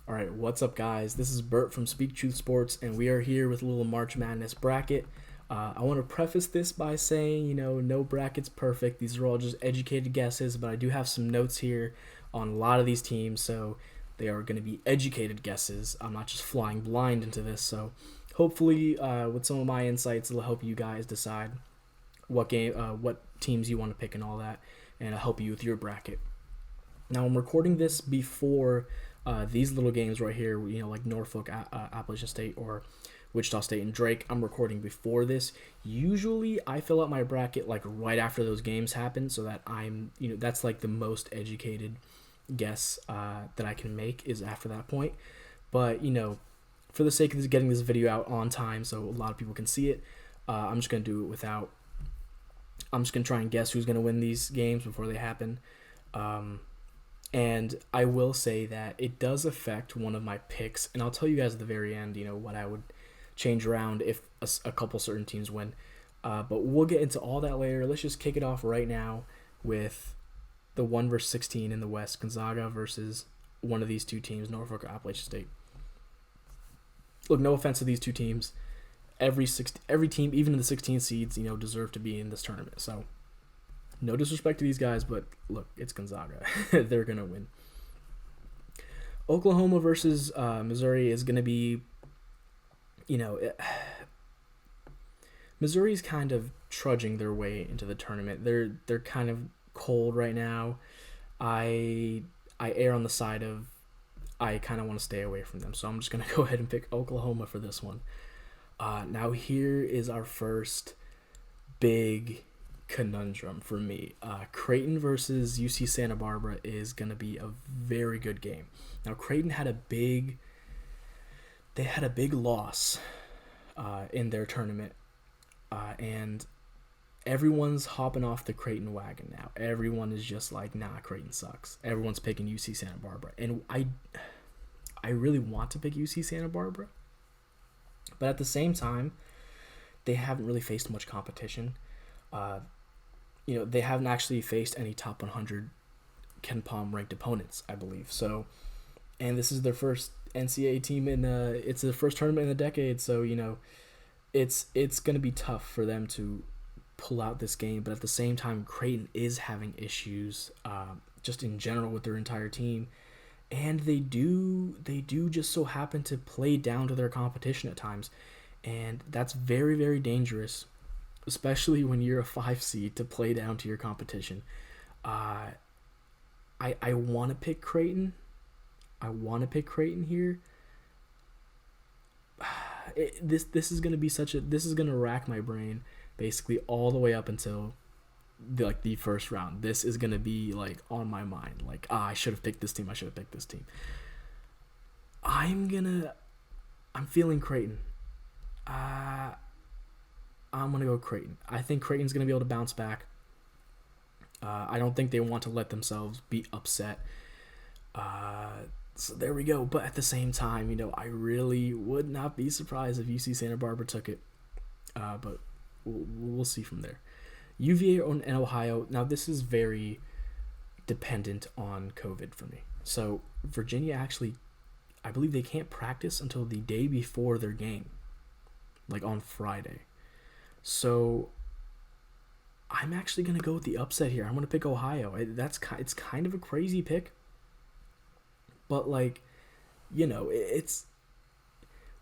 All right, what's up, guys? This is Bert from Speak Truth Sports, and we are here with a little March Madness bracket. I want to preface this by saying, no bracket's perfect. These are all just educated guesses, but I do have some notes here on a lot of these teams, so they are going to be educated guesses. I'm not just flying blind into this, so hopefully, with some of my insights, it'll help you guys decide what teams you want to pick and all that, and I'll help you with your bracket. Now, I'm recording this before these little games right here, like Norfolk, Appalachian State, or Wichita State and Drake. I'm recording before this. Usually, I fill out my bracket like right after those games happen, so that that's like the most educated guess that I can make is after that point. But for the sake of getting this video out on time, so a lot of people can see it, I'm just gonna do it without. I'm just gonna try and guess who's gonna win these games before they happen. And I will say that it does affect one of my picks, and I'll tell you guys at the very end, what I would change around if a couple certain teams win. But we'll get into all that later. Let's just kick it off right now with the 1 versus 16 in the West, Gonzaga versus one of these two teams, Norfolk or Appalachian State. Look, no offense to these two teams. Every team, even in the 16 seeds, deserve to be in this tournament. So no disrespect to these guys, but look, it's Gonzaga. They're going to win. Oklahoma versus Missouri is going to be, Missouri's kind of trudging their way into the tournament. They're kind of cold right now. I err on the side of I kind of want to stay away from them, so I'm just going to go ahead and pick Oklahoma for this one. Now here is our first big conundrum for me. Creighton versus UC Santa Barbara is going to be a very good game. Now Creighton had a big loss in their tournament, and everyone's hopping off the Creighton wagon now. Everyone is just like, nah, Creighton sucks. Everyone's picking UC Santa Barbara, and I really want to pick UC Santa Barbara, but at the same time, they haven't really faced much competition. They haven't actually faced any top 100 KenPom ranked opponents, I believe. So, and this is their first NCAA team it's their first tournament in a decade. So, it's going to be tough for them to pull out this game. But at the same time, Creighton is having issues, just in general with their entire team. And they do just so happen to play down to their competition at times. And that's very, very dangerous, especially when you're a 5 seed, to play down to your competition. I want to pick Creighton. I want to pick Creighton here. This is gonna be this is gonna rack my brain basically all the way up until the first round. This is gonna be like on my mind. Like, I should have picked this team. I should have picked this team. I'm feeling Creighton. I'm going to go Creighton. I think Creighton's going to be able to bounce back. I don't think they want to let themselves be upset. So there we go. But at the same time, I really would not be surprised if UC Santa Barbara took it. But we'll see from there. UVA and Ohio. Now, this is very dependent on COVID for me. So Virginia actually, I believe they can't practice until the day before their game, like on Friday. So I'm actually going to go with the upset here. I'm going to pick Ohio. It's kind of a crazy pick. But it's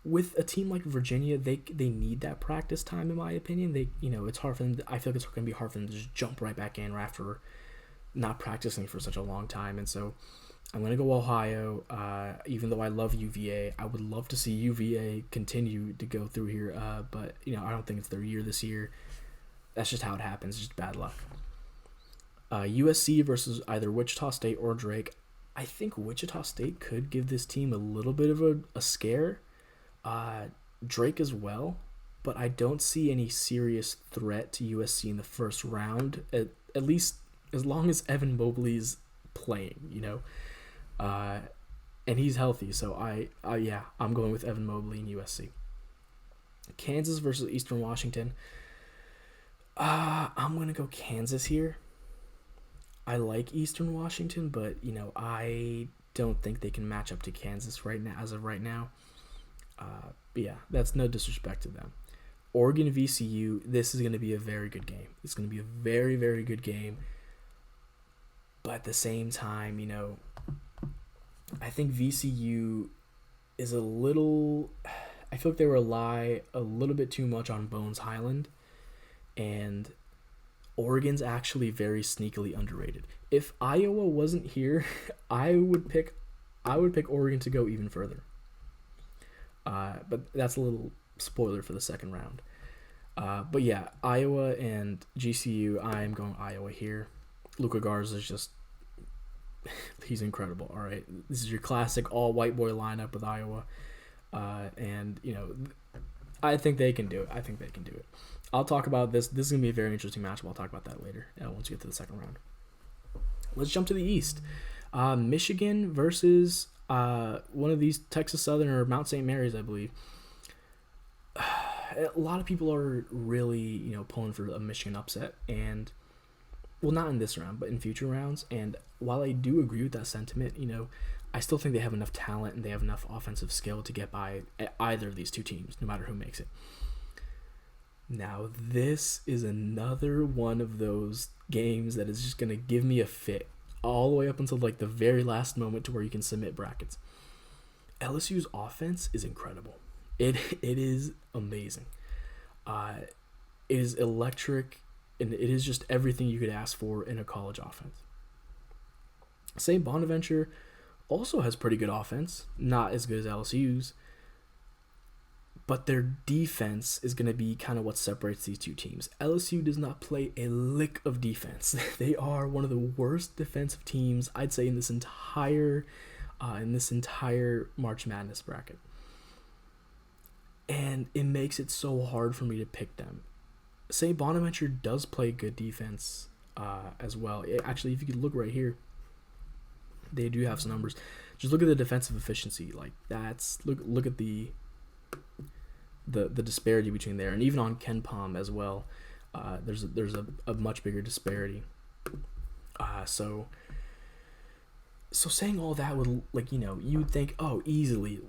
with a team like Virginia, they need that practice time, in my opinion. It's hard for them. I feel like it's going to be hard for them to just jump right back in after not practicing for such a long time. And so I'm going to go Ohio, even though I love UVA. I would love to see UVA continue to go through here, but I don't think it's their year this year. That's just how it happens. It's just bad luck. USC versus either Wichita State or Drake. I think Wichita State could give this team a little bit of a scare. Drake as well, but I don't see any serious threat to USC in the first round, at least as long as Evan Mobley's playing, and he's healthy. So I'm going with Evan Mobley and USC. Kansas versus Eastern Washington. I'm going to go Kansas here. I like Eastern Washington, but, I don't think they can match up to Kansas right now, as of right now. But yeah, that's no disrespect to them. Oregon VCU, this is going to be a very good game. It's going to be a very, very good game. But at the same time, you know, I think VCU is a little... I feel like they rely a little bit too much on Bones Highland. And Oregon's actually very sneakily underrated. If Iowa wasn't here, I would pick Oregon to go even further. But that's a little spoiler for the second round. But yeah, Iowa and GCU, I'm going Iowa here. Luka Garza is just, he's incredible, all right? This is your classic all-white boy lineup with Iowa. And, you know, I think they can do it. I'll talk about this. This is going to be a very interesting matchup. I'll talk about that later once we get to the second round. Let's jump to the East. Michigan versus one of these, Texas Southern or Mount St. Mary's, I believe. A lot of people are really, you know, pulling for a Michigan upset. And, well, not in this round, but in future rounds. And while I do agree with that sentiment, you know, I still think they have enough talent and they have enough offensive skill to get by either of these two teams, no matter who makes it. Now, this is another one of those games that is just going to give me a fit all the way up until like the very last moment to where you can submit brackets. LSU's offense is incredible. It is amazing. It is electric, and it is just everything you could ask for in a college offense. St. Bonaventure also has pretty good offense, not as good as LSU's, but their defense is going to be kind of what separates these two teams. LSU does not play a lick of defense. They are one of the worst defensive teams, I'd say, in this entire March Madness bracket. And it makes it so hard for me to pick them. St. Bonaventure does play good defense as well. Actually, if you could look right here, they do have some numbers. Just look at the defensive efficiency. Like look at the disparity between there, and even on Ken Palm as well. There's a much bigger disparity. So saying all that would, like, you know, you would think, oh, easily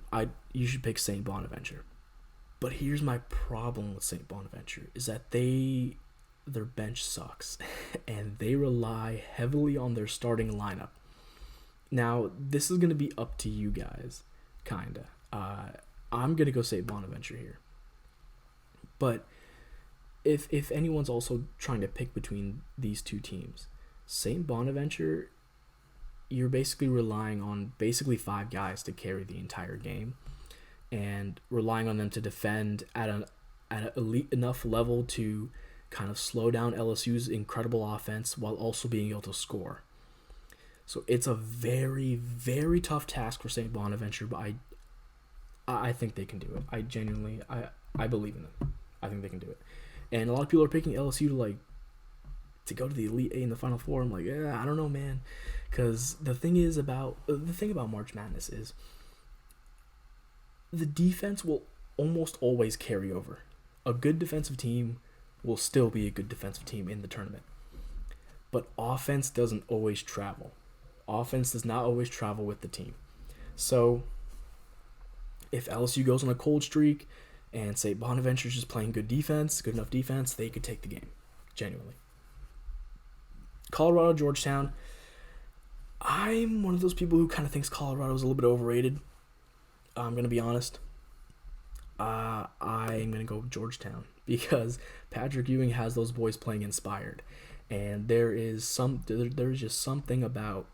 you should pick St. Bonaventure. But here's my problem with St. Bonaventure is that their bench sucks and they rely heavily on their starting lineup. Now, this is going to be up to you guys, kind of. I'm going to go St. Bonaventure here. But if anyone's also trying to pick between these two teams, St. Bonaventure, you're basically relying on basically 5 guys to carry the entire game and relying on them to defend at an elite enough level to kind of slow down LSU's incredible offense while also being able to score. So it's a very, very tough task for St. Bonaventure, but I think they can do it. I genuinely, I believe in them. I think they can do it. And a lot of people are picking LSU to go to the Elite Eight in the Final Four. I'm like, yeah, I don't know, man. Because the thing about March Madness is the defense will almost always carry over. A good defensive team will still be a good defensive team in the tournament. But offense doesn't always travel. Offense does not always travel with the team. So if LSU goes on a cold streak and St. Bonaventure's just playing good enough defense, they could take the game. Genuinely. Colorado, Georgetown. I'm one of those people who kind of thinks Colorado's a little bit overrated. I'm going to be honest. I'm going to go with Georgetown because Patrick Ewing has those boys playing inspired. And there is just something about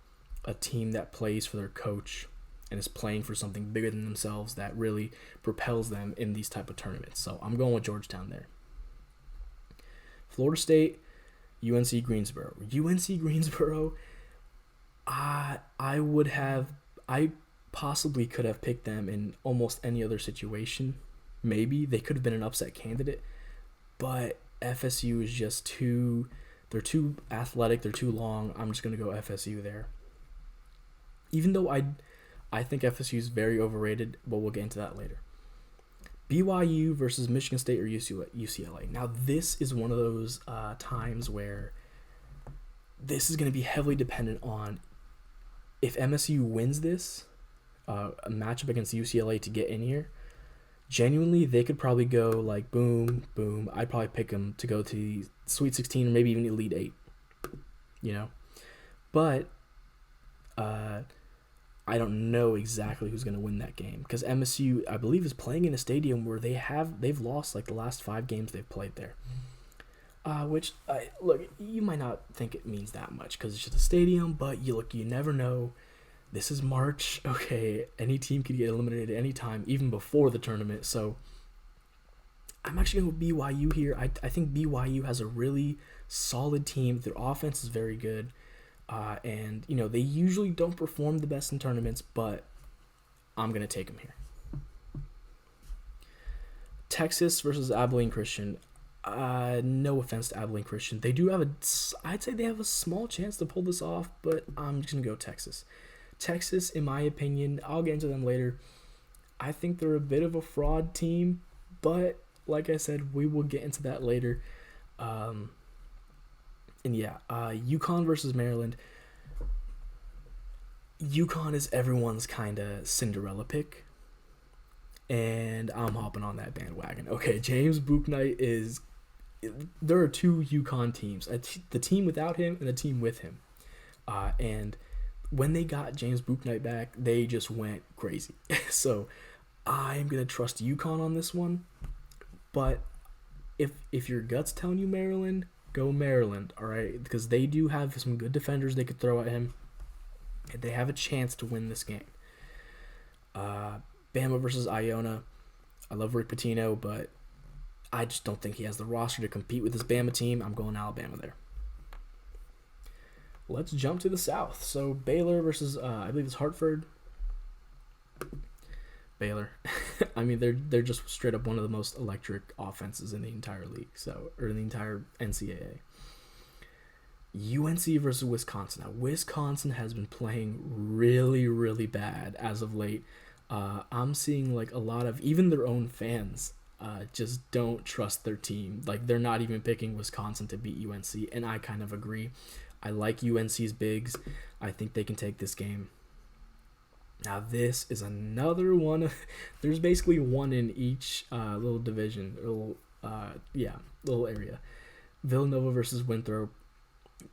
a team that plays for their coach and is playing for something bigger than themselves that really propels them in these type of tournaments. So I'm going with Georgetown there. Florida State, UNC Greensboro. UNC Greensboro, I possibly could have picked them in almost any other situation. Maybe they could have been an upset candidate, but FSU is just they're too athletic, they're too long. I'm just going to go FSU there. Even though I think FSU is very overrated, but we'll get into that later. BYU versus Michigan State or UCLA. Now, this is one of those times where this is going to be heavily dependent on if MSU wins this a matchup against UCLA to get in here, genuinely they could probably go like boom, boom. I'd probably pick them to go to the Sweet 16 or maybe even Elite 8, you know. But I don't know exactly who's going to win that game because MSU, I believe, is playing in a stadium where they've lost like the last 5 games they've played there. Which, look, you might not think it means that much because it's just a stadium, but you never know. This is March, okay, any team could get eliminated at any time, even before the tournament, so I'm actually going to go BYU here. I think BYU has a really solid team. Their offense is very good, and, you know, they usually don't perform the best in tournaments, but I'm going to take them here. Texas versus Abilene Christian. No offense to Abilene Christian. They do have I'd say they have a small chance to pull this off, but I'm just going to go Texas. Texas, in my opinion, I'll get into them later. I think they're a bit of a fraud team, but like I said, we will get into that later. And yeah, UConn versus Maryland. UConn is everyone's kind of Cinderella pick, and I'm hopping on that bandwagon. Okay, James Bouknight is... There are 2 UConn teams, the team without him and the team with him. And when they got James Bouknight back, they just went crazy. So I'm going to trust UConn on this one. But if your gut's telling you Maryland, go Maryland, all right? Because they do have some good defenders they could throw at him. And they have a chance to win this game. Bama versus Iona. I love Rick Pitino, but I just don't think he has the roster to compete with this Bama team. I'm going Alabama there. Let's jump to the South. So Baylor versus I believe it's Hartford. Baylor. I mean, they're just straight up one of the most electric offenses in the entire league, or in the entire NCAA. UNC versus Wisconsin. Now, Wisconsin has been playing really, really bad as of late. I'm seeing like a lot of even their own fans just don't trust their team. Like, they're not even picking Wisconsin to beat UNC, and I kind of agree. I like UNC's bigs. I think they can take this game. Now, this is another one. There's basically one in each little division, little area. Villanova versus Winthrop.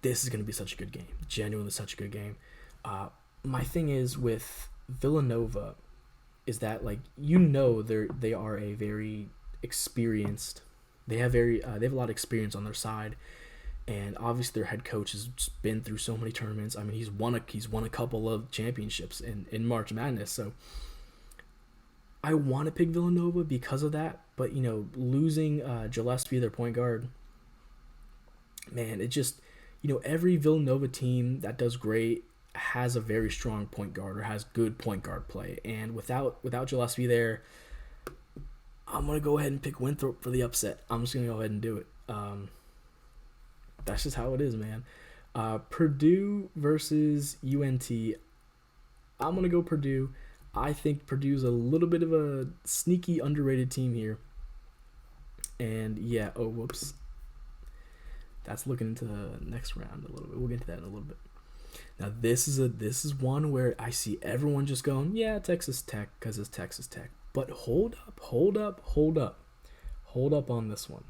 This is going to be such a good game. Genuinely such a good game. My thing is with Villanova is that, like, they are a very experienced. They have a lot of experience on their side. And obviously their head coach has been through so many tournaments. I mean, he's won a couple of championships in March Madness. So I want to pick Villanova because of that. But, you know, losing Gillespie, their point guard, man, it just, you know, every Villanova team that does great has a very strong point guard or has good point guard play. And without Gillespie there, I'm going to go ahead and pick Winthrop for the upset. I'm just going to go ahead and do it. That's just how it is, man. Purdue versus UNT. I'm going to go Purdue. I think Purdue's a little bit of a sneaky, underrated team here. And, yeah, that's looking into the next round a little bit. We'll get to that in a little bit. Now, this is one where I see everyone just going, yeah, Texas Tech, because it's Texas Tech. But hold up on this one.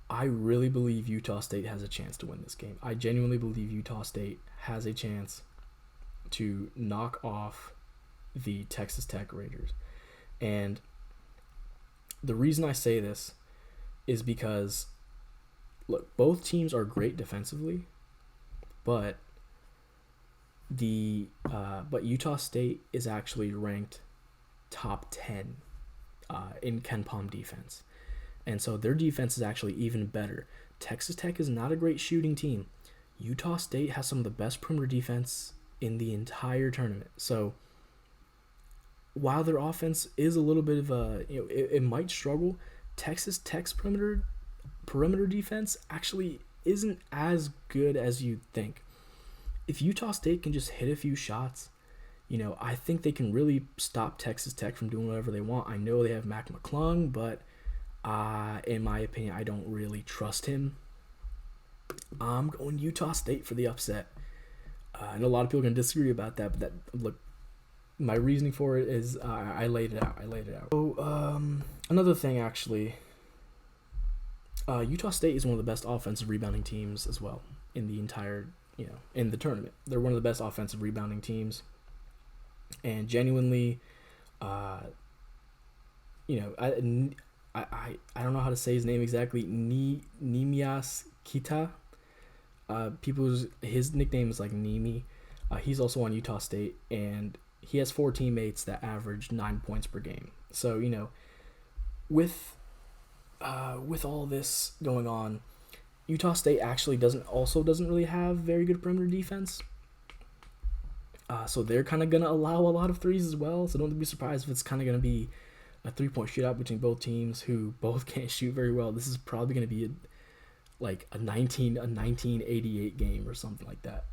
I really believe Utah State has a chance to win this game. I genuinely believe Utah State has a chance to knock off the Texas Tech Rangers. And the reason I say this is because, look, both teams are great defensively, but Utah State is actually ranked top 10 in KenPom defense. And so their defense is actually even better. Texas Tech is not a great shooting team. Utah State has some of the best perimeter defense in the entire tournament. So while their offense is a little bit of a, you know, it might struggle, Texas Tech's perimeter defense actually isn't as good as you'd think. If Utah State can just hit a few shots, you know, I think they can really stop Texas Tech from doing whatever they want. I know they have Mac McClung, but in my opinion, I don't really trust him. I'm going Utah State for the upset. I know a lot of people are going to disagree about that, but look, my reasoning for it is I laid it out. So, another thing, actually, Utah State is one of the best offensive rebounding teams as well in the entire, in the tournament. They're one of the best offensive rebounding teams. And genuinely, I don't know how to say his name exactly. Nimias Kita. His nickname is like Nimi. He's also on Utah State, and he has 4 teammates that average 9 points per game. So, with all this going on, Utah State actually doesn't really have very good perimeter defense. So they're kind of going to allow a lot of threes as well. So don't be surprised if it's kind of going to be a 3-point shootout between both teams who both can't shoot very well. This is probably going to be a 1988 game or something like that.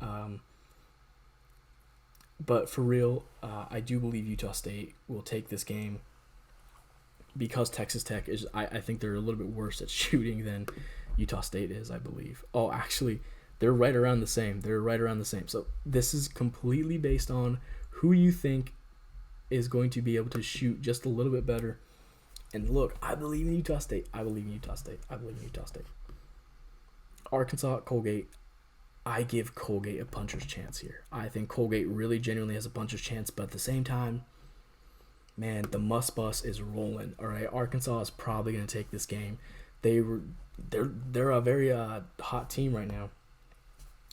But for real, I do believe Utah State will take this game because Texas Tech is, I think they're a little bit worse at shooting than Utah State is, I believe. Oh, actually, they're right around the same. So this is completely based on who you think is going to be able to shoot just a little bit better. And look, I believe in Utah State. Arkansas, Colgate. I give Colgate a puncher's chance here. I think Colgate really genuinely has a puncher's chance, but at the same time, man, the must bus is rolling. All right, Arkansas is probably going to take this game. They're a very hot team right now,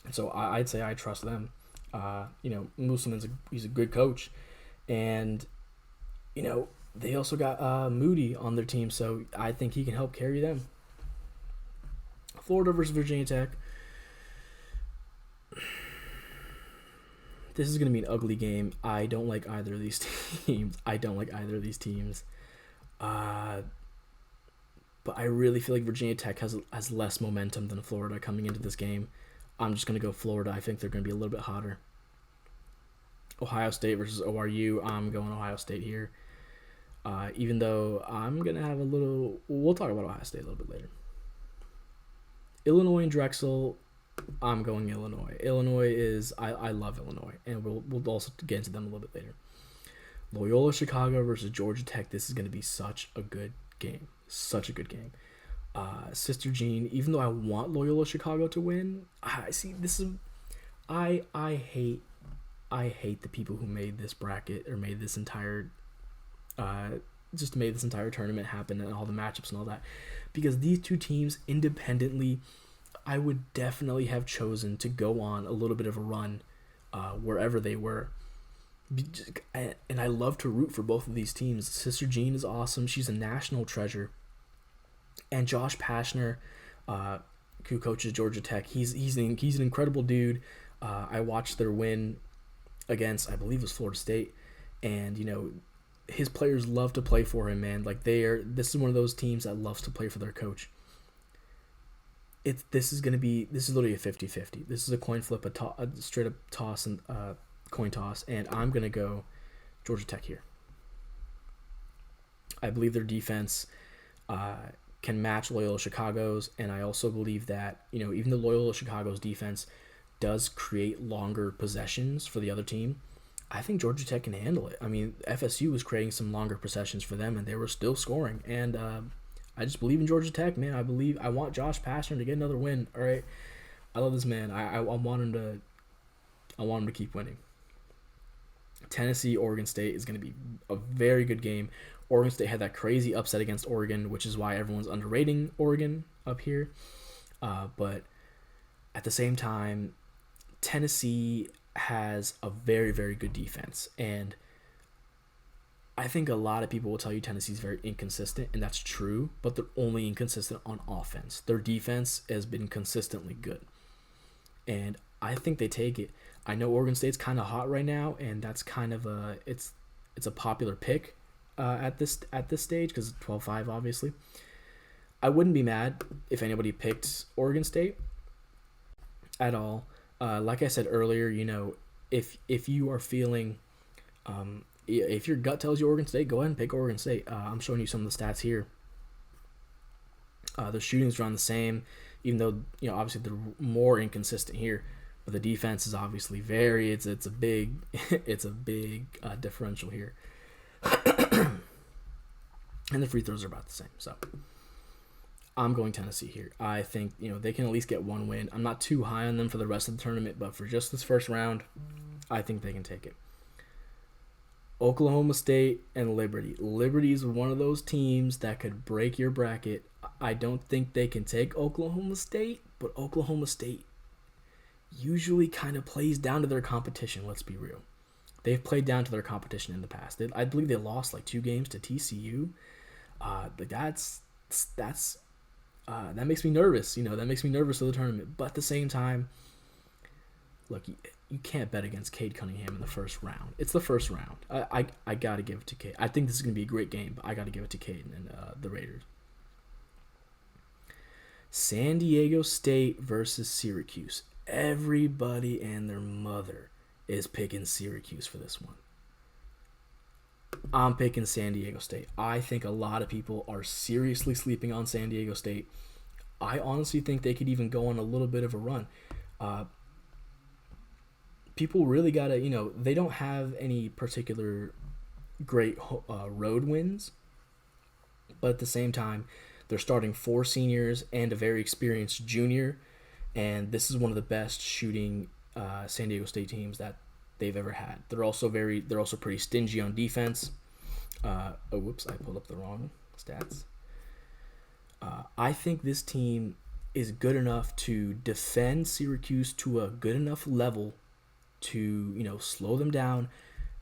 so I'd say I trust them. Musliman's he's a good coach, and they also got Moody on their team, so I think he can help carry them. Florida versus Virginia Tech. This is going to be an ugly game. I don't like either of these teams. But I really feel like Virginia Tech has less momentum than Florida coming into this game. I'm just going to go Florida. I think they're going to be a little bit hotter. Ohio State versus ORU. I'm going Ohio State here. Even though I'm going to have we'll talk about Ohio State a little bit later. Illinois and Drexel. I'm going Illinois. Illinois is, I love Illinois, and we'll also get into them a little bit later. Loyola Chicago versus Georgia Tech. This is going to be such a good game. Sister Jean, even though I want Loyola Chicago to win, I hate the people who made this bracket or made this entire tournament happen and all the matchups and all that, because these two teams independently, I would definitely have chosen to go on a little bit of a run wherever they were. And I love to root for both of these teams. Sister Jean is awesome. She's a national treasure. And Josh Pashner, who coaches Georgia Tech, he's an incredible dude. I watched their win against, I believe it was Florida State. And, his players love to play for him, man. This is one of those teams that loves to play for their coach. This is literally a 50-50. This is a coin flip, a straight up toss and coin toss, and I'm gonna go Georgia Tech here. I believe their defense can match Loyola Chicago's, and I also believe that even though Loyola Chicago's defense does create longer possessions for the other team, I think Georgia Tech can handle it. I mean, FSU was creating some longer possessions for them, and they were still scoring, and I just believe in Georgia Tech, man. I want Josh Pastner to get another win. All right, I love this man. I want him to keep winning. Tennessee, Oregon State is going to be a very good game. Oregon State had that crazy upset against Oregon, which is why everyone's underrating Oregon up here. But at the same time, Tennessee has a very, very good defense, and I think a lot of people will tell you Tennessee's very inconsistent, and that's true, but they're only inconsistent on offense. Their defense has been consistently good, and I think they take it. I know Oregon State's kind of hot right now, and that's kind of it's a popular pick at this stage because 12-5, obviously. I wouldn't be mad if anybody picked Oregon State at all. Like I said earlier, if you are feeling if your gut tells you Oregon State, go ahead and pick Oregon State. I'm showing you some of the stats here. Their shooting's around the same, even though obviously they're more inconsistent here. But the defense is obviously it's a big it's a big differential here. And the free throws are about the same. So I'm going Tennessee here. I think, they can at least get one win. I'm not too high on them for the rest of the tournament, but for just this first round, I think they can take it. Oklahoma State and Liberty. Liberty is one of those teams that could break your bracket. I don't think they can take Oklahoma State, but Oklahoma State usually kind of plays down to their competition, let's be real. They've played down to their competition in the past. I believe they lost like 2 games to TCU. That makes me nervous. That makes me nervous for the tournament. But at the same time, look, you can't bet against Cade Cunningham in the first round. It's the first round. I got to give it to Cade. I think this is going to be a great game, but I got to give it to Cade and the Raiders. San Diego State versus Syracuse. Everybody and their mother is picking Syracuse for this one. I'm picking San Diego State. I think a lot of people are seriously sleeping on San Diego State. I honestly think they could even go on a little bit of a run. People really got to, they don't have any particular great road wins. But at the same time, they're starting 4 seniors and a very experienced junior. And this is one of the best shooting San Diego State teams that they've ever had. They're also pretty stingy on defense. I pulled up the wrong stats. I think this team is good enough to defend Syracuse to a good enough level to, slow them down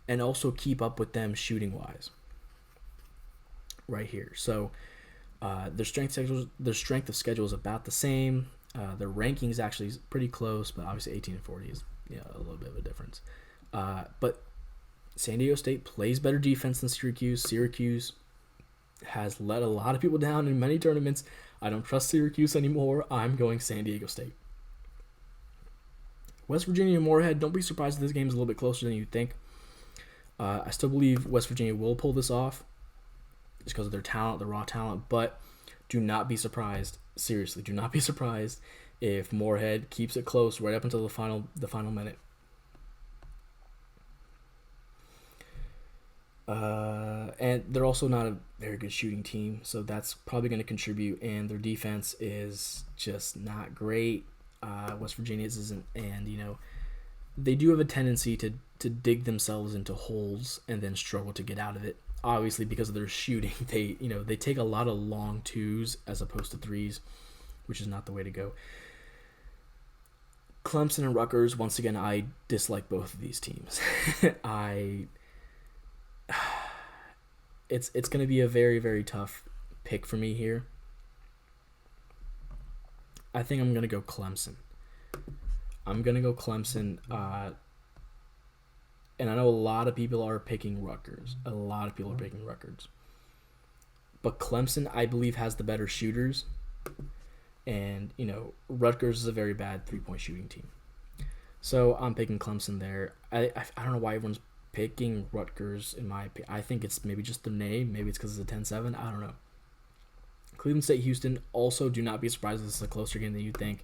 and also keep up with them shooting wise. Right here. So their strength of schedule is about the same. Their rankings actually is pretty close, but obviously 18 and 40 is a little bit of a difference. But San Diego State plays better defense than Syracuse. Syracuse has let a lot of people down in many tournaments. I don't trust Syracuse anymore. I'm going San Diego State. West Virginia and Morehead, don't be surprised if this game is a little bit closer than you think. I still believe West Virginia will pull this off just because of their talent, their raw talent, but do not be surprised. Seriously, do not be surprised if Morehead keeps it close right up until the final minute. And they're also not a very good shooting team, so that's probably going to contribute. And their defense is just not great. West Virginia's isn't, and they do have a tendency to dig themselves into holes and then struggle to get out of it. Obviously, because of their shooting, they take a lot of long 2s as opposed to 3s, which is not the way to go. Clemson and Rutgers, once again, I dislike both of these teams. It's going to be a very, very tough pick for me here. I think I'm going to go Clemson. And I know a lot of people are picking Rutgers. But Clemson, I believe, has the better shooters. And, Rutgers is a very bad 3-point shooting team. So I'm picking Clemson there. I don't know why everyone's picking Rutgers, in my opinion. I think it's maybe just the name. Maybe it's because it's a 10-7. I don't know. Cleveland State, Houston. Also, do not be surprised if this is a closer game than you think.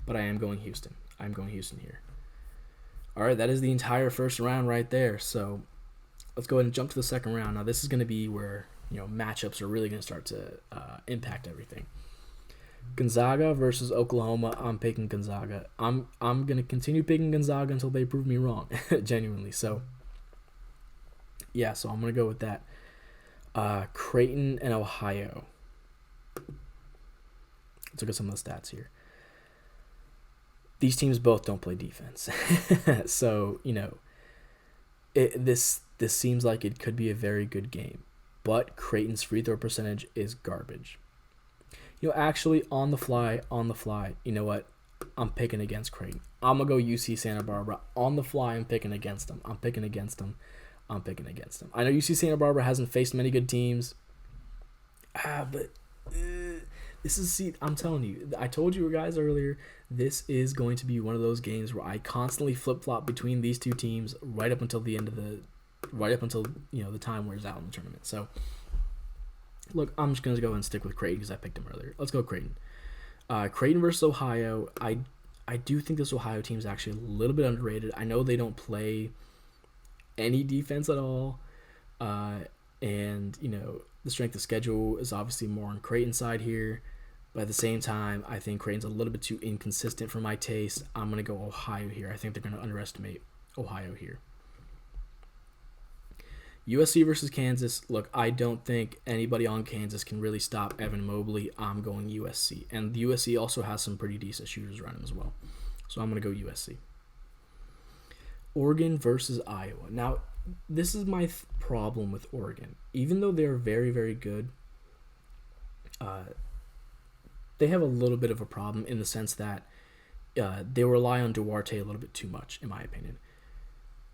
But I am going Houston. I'm going Houston here. All right, that is the entire first round right there. So let's go ahead and jump to the second round. Now, this is going to be where matchups are really going to start to impact everything. Gonzaga versus Oklahoma. I'm picking Gonzaga. I'm going to continue picking Gonzaga until they prove me wrong, genuinely. So, yeah, so I'm going to go with that. Creighton and Ohio. Let's look at some of the stats here. These teams both don't play defense. So, this seems like it could be a very good game. But Creighton's free throw percentage is garbage. Actually, on the fly, you know what? I'm picking against Creighton. I'm going to go UC Santa Barbara. On the fly, I'm picking against them. I know UC Santa Barbara hasn't faced many good teams. But I'm telling you, I told you guys earlier, this is going to be one of those games where I constantly flip-flop between these two teams right up until the time wears out in the tournament. So, look, I'm just going to go and stick with Creighton because I picked him earlier. Let's go Creighton. Creighton versus Ohio. I do think this Ohio team is actually a little bit underrated. I know they don't play any defense at all. And, the strength of schedule is obviously more on Creighton's side here. But at the same time, I think Creighton's a little bit too inconsistent for my taste. I'm going to go Ohio here. I think they're going to underestimate Ohio here. USC versus Kansas. Look, I don't think anybody on Kansas can really stop Evan Mobley. I'm going USC. And the USC also has some pretty decent shooters around him as well. So I'm going to go USC. Oregon versus Iowa. Now, this is my problem with Oregon. Even though they're very, very good, they have a little bit of a problem in the sense that they rely on Duarte a little bit too much, in my opinion.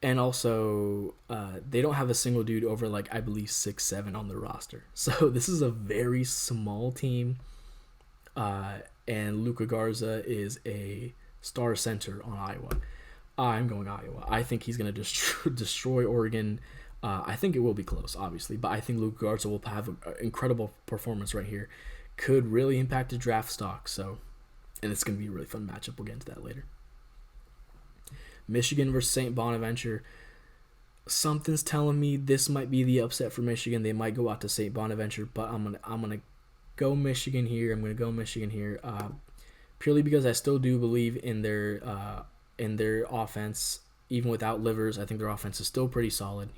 And also, they don't have a single dude over, I believe, 6'7" on their roster. So this is a very small team. And Luka Garza is a star center on Iowa. I'm going Iowa. I think he's going to destroy Oregon. I think it will be close, obviously. But I think Luka Garza will have an incredible performance right here. Could really impact the draft stock. And it's going to be a really fun matchup. We'll get into that later. Michigan versus St Bonaventure. Something's telling me this might be the upset for Michigan. They might go out to St Bonaventure, but I'm gonna go Michigan here. Purely because I still do believe in their offense. Even without Livers, I think their offense is still pretty solid.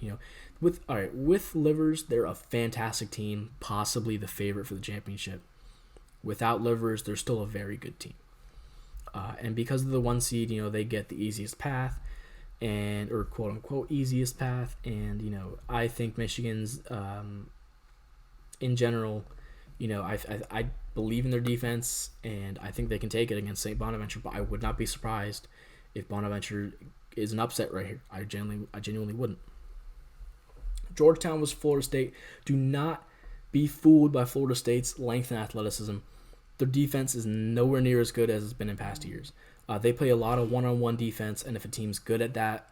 With Livers, they're a fantastic team, possibly the favorite for the championship. Without Livers, they're still a very good team. And because of the 1 seed, they get the easiest path, or quote unquote easiest path. And I think Michigan's, in general, I believe in their defense, and I think they can take it against St. Bonaventure. But I would not be surprised if Bonaventure is an upset right here. I genuinely wouldn't. Georgetown was Florida State. Do not be fooled by Florida State's length and athleticism. Their defense is nowhere near as good as it's been in past years. They play a lot of one-on-one defense, and if a team's good at that,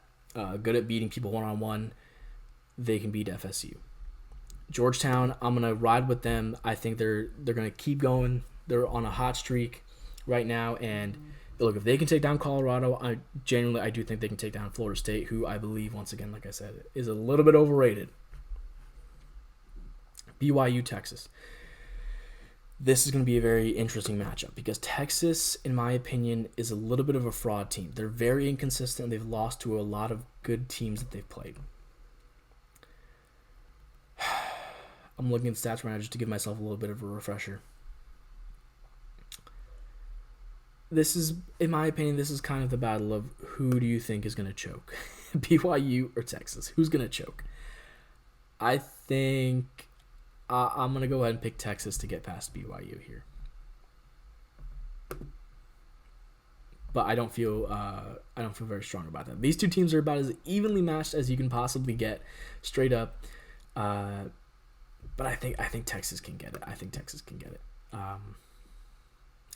good at beating people one-on-one, they can beat FSU. Georgetown, I'm going to ride with them. I think they're going to keep going. They're on a hot streak right now, and look, if they can take down Colorado, I do think they can take down Florida State, who I believe, once again, like I said, is a little bit overrated. Byu Texas. This is going to be a very interesting matchup because Texas, in my opinion, is a little bit of a fraud team. They're very inconsistent. They've lost to a lot of good teams that they've played. I'm looking at the stats right now just to give myself a little bit of a refresher. This is, in my opinion, this is kind of the battle of who do you think is going to choke? BYU or Texas? Who's going to choke? I think I'm going to go ahead and pick Texas to get past BYU here. But I don't feel very strong about that. These two teams are about as evenly matched as you can possibly get, straight up. But I think Texas can get it.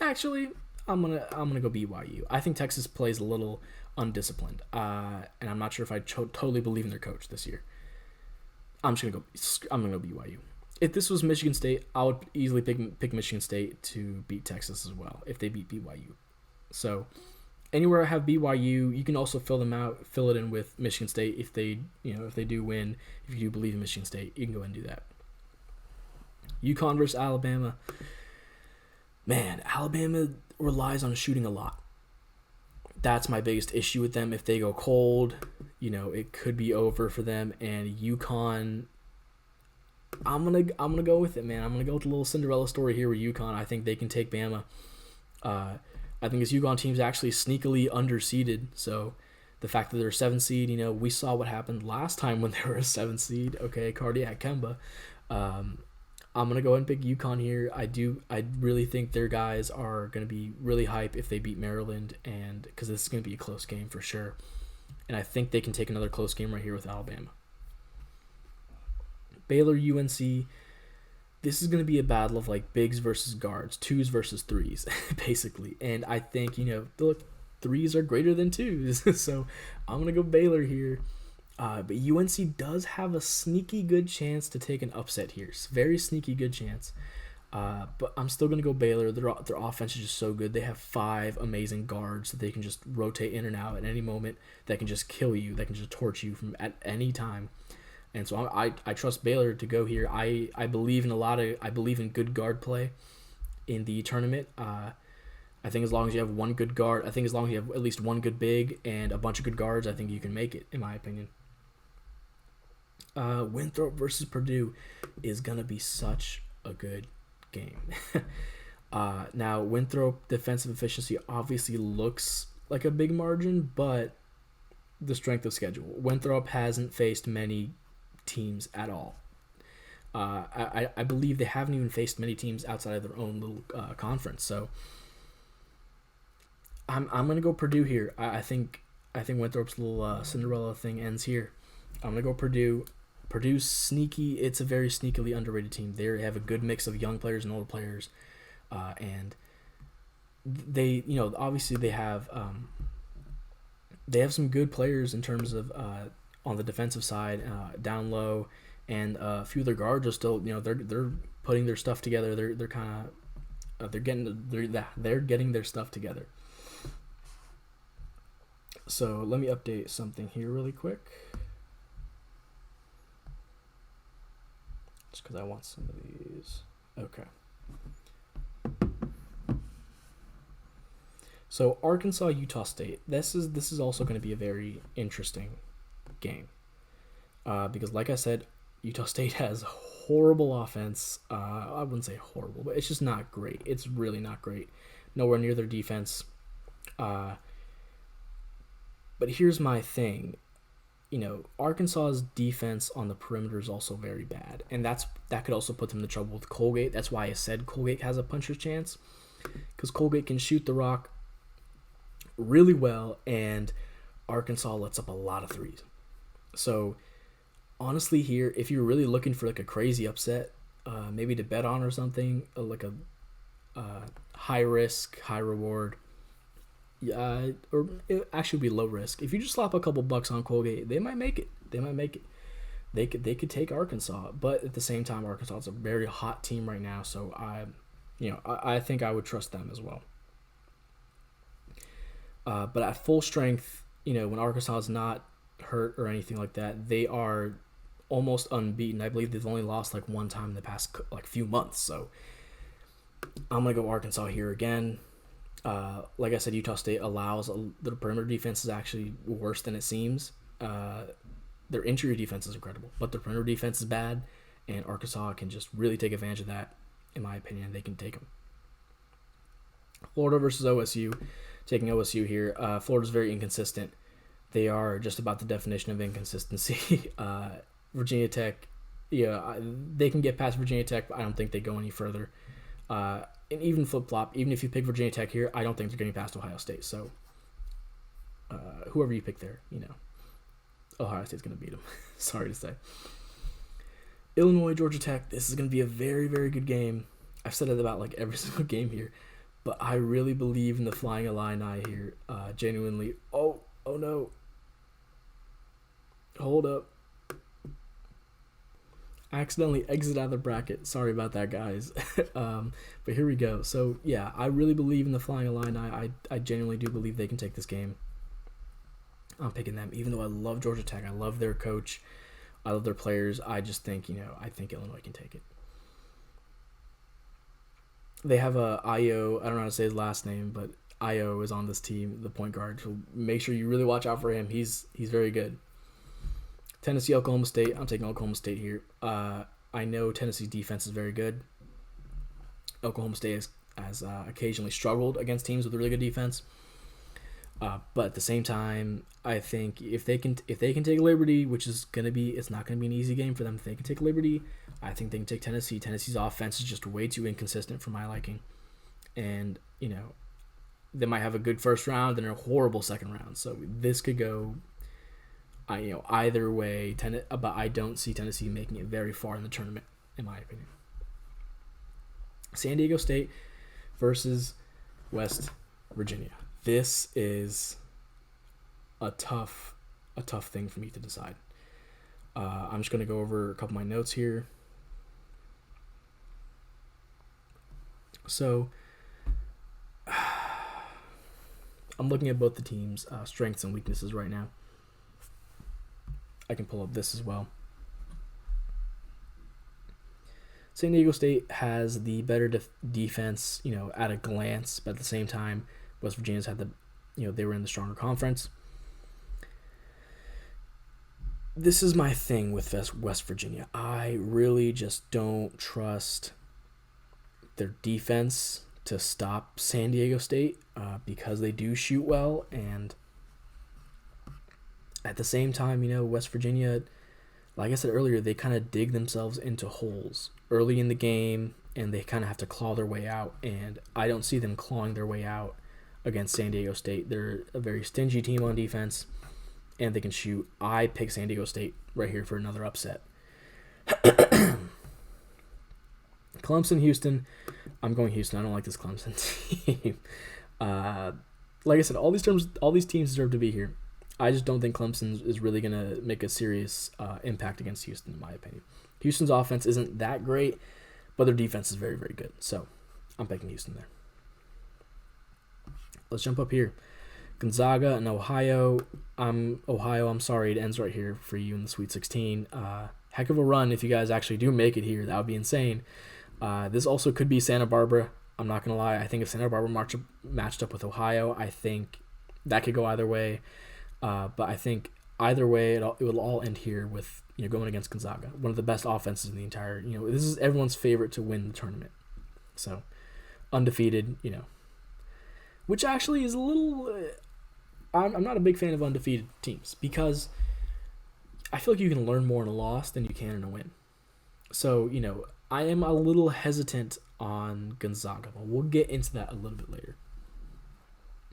Actually, I'm gonna go BYU. I think Texas plays a little undisciplined, and I'm not sure if I totally believe in their coach this year. I'm gonna go BYU. If this was Michigan State, I would easily pick Michigan State to beat Texas as well if they beat BYU. So anywhere I have BYU, you can also fill it in with Michigan State if they do win. If you do believe in Michigan State, you can go ahead and do that. UConn versus Alabama. Man, Alabama relies on shooting a lot. That's my biggest issue with them. If they go cold, it could be over for them. And UConn, I'm gonna go with it, man. I'm gonna go with a little Cinderella story here with UConn. I think they can take Bama. I think this UConn team's actually sneakily underseeded. So the fact that they're a 7 seed, we saw what happened last time when they were a 7 seed. Okay, Cardiac Kemba. I'm gonna go ahead and pick UConn here. I really think their guys are gonna be really hype if they beat Maryland, and because this is gonna be a close game for sure. And I think they can take another close game right here with Alabama. Baylor UNC. This is gonna be a battle of bigs versus guards, 2s versus 3s, basically. And I think look, 3s are greater than 2s, so I'm gonna go Baylor here. But UNC does have a sneaky good chance to take an upset here. Very sneaky good chance. But I'm still going to go Baylor. Their offense is just so good. They have 5 amazing guards that they can just rotate in and out at any moment that can just kill you, that can just torch you from at any time. And so I trust Baylor to go here. I believe in good guard play in the tournament. I think as long as you have one good guard, I think as long as you have at least one good big and a bunch of good guards, I think you can make it, in my opinion. Winthrop versus Purdue is going to be such a good game. Now, Winthrop defensive efficiency obviously looks like a big margin, but the strength of schedule. Winthrop hasn't faced many teams at all. I believe they haven't even faced many teams outside of their own little conference. So I'm gonna go Purdue here. I think Winthrop's little Cinderella thing ends here. I'm gonna go Purdue. Purdue's sneaky. It's a very sneakily underrated team. They have a good mix of young players and older players, and they, obviously they have some good players in terms of on the defensive side, down low, and a few of their guards are still, they're putting their stuff together. They're kind of they're getting their stuff together. So let me update something here really quick. Just because I want some of these. Okay. So Arkansas, Utah State. This is also going to be a very interesting game. Because like I said, Utah State has horrible offense. I wouldn't say horrible, but it's just not great. It's really not great. Nowhere near their defense. But here's my thing. Arkansas's defense on the perimeter is also very bad. And that could also put them in trouble with Colgate. That's why I said Colgate has a puncher's chance. Because Colgate can shoot the rock really well, and Arkansas lets up a lot of threes. So, honestly here, if you're really looking for like a crazy upset, maybe to bet on or something, like a high risk, high reward, or it actually be low risk. If you just slap a couple bucks on Colgate, they might make it. They could take Arkansas, but at the same time, Arkansas is a very hot team right now. So I think I would trust them as well. But at full strength, when Arkansas is not hurt or anything like that, they are almost unbeaten. I believe they've only lost like one time in the past few months. So I'm gonna go Arkansas here again. Like I said, Utah State allows the perimeter defense is actually worse than it seems. Their interior defense is incredible, but their perimeter defense is bad, and Arkansas can just really take advantage of that. In my opinion, they can take them. Florida versus OSU, taking OSU here. Florida's very inconsistent. They are just about the definition of inconsistency. Virginia Tech, they can get past Virginia Tech, but I don't think they go any further. And even flip-flop, even if you pick Virginia Tech here, I don't think they're getting past Ohio State. So whoever you pick there, Ohio State's going to beat them. Sorry to say. Illinois, Georgia Tech, this is going to be a very, very good game. I've said it about every single game here, but I really believe in the Flying Illini here, genuinely. Oh no. Hold up. I accidentally exited out of the bracket. Sorry about that, guys. But here we go. So, yeah, I really believe in the Flying Illini. I genuinely do believe they can take this game. I'm picking them, even though I love Georgia Tech. I love their coach. I love their players. I just think, I think Illinois can take it. They have a Io. I don't know how to say his last name, but Io is on this team, the point guard. So make sure you really watch out for him. He's very good. Tennessee, Oklahoma State. I'm taking Oklahoma State here. I know Tennessee's defense is very good. Oklahoma State has occasionally struggled against teams with a really good defense. But at the same time, I think if they can take Liberty, which is it's not gonna be an easy game for them. If they can take Liberty, I think they can take Tennessee. Tennessee's offense is just way too inconsistent for my liking, and they might have a good first round and a horrible second round. So this could go. Either way, but I don't see Tennessee making it very far in the tournament, in my opinion. San Diego State versus West Virginia. This is a tough thing for me to decide. I'm just going to go over a couple of my notes here. So I'm looking at both the teams' strengths and weaknesses right now. I can pull up this as well. San Diego State has the better defense, at a glance, but at the same time, West Virginia's had they were in the stronger conference. This is my thing with West Virginia. I really just don't trust their defense to stop San Diego State because they do shoot well, and at the same time, West Virginia, like I said earlier, they kind of dig themselves into holes early in the game, and they kind of have to claw their way out, and I don't see them clawing their way out against San Diego State. They're a very stingy team on defense, and they can shoot. I pick San Diego State right here for another upset. Clemson, Houston. I'm going Houston. I don't like this Clemson team. Like I said, all these teams deserve to be here. I just don't think Clemson is really going to make a serious impact against Houston, in my opinion. Houston's offense isn't that great, but their defense is very, very good. So I'm picking Houston there. Let's jump up here. Gonzaga and Ohio. I'm sorry, it ends right here for you in the Sweet 16. Heck of a run if you guys actually do make it here. That would be insane. This also could be Santa Barbara. I'm not going to lie. I think if Santa Barbara matched up with Ohio, I think that could go either way. But I think either way, it will all end here with going against Gonzaga, one of the best offenses in the entire. This is everyone's favorite to win the tournament. So undefeated, which actually is a little. I'm not a big fan of undefeated teams because I feel like you can learn more in a loss than you can in a win. So I am a little hesitant on Gonzaga, but we'll get into that a little bit later.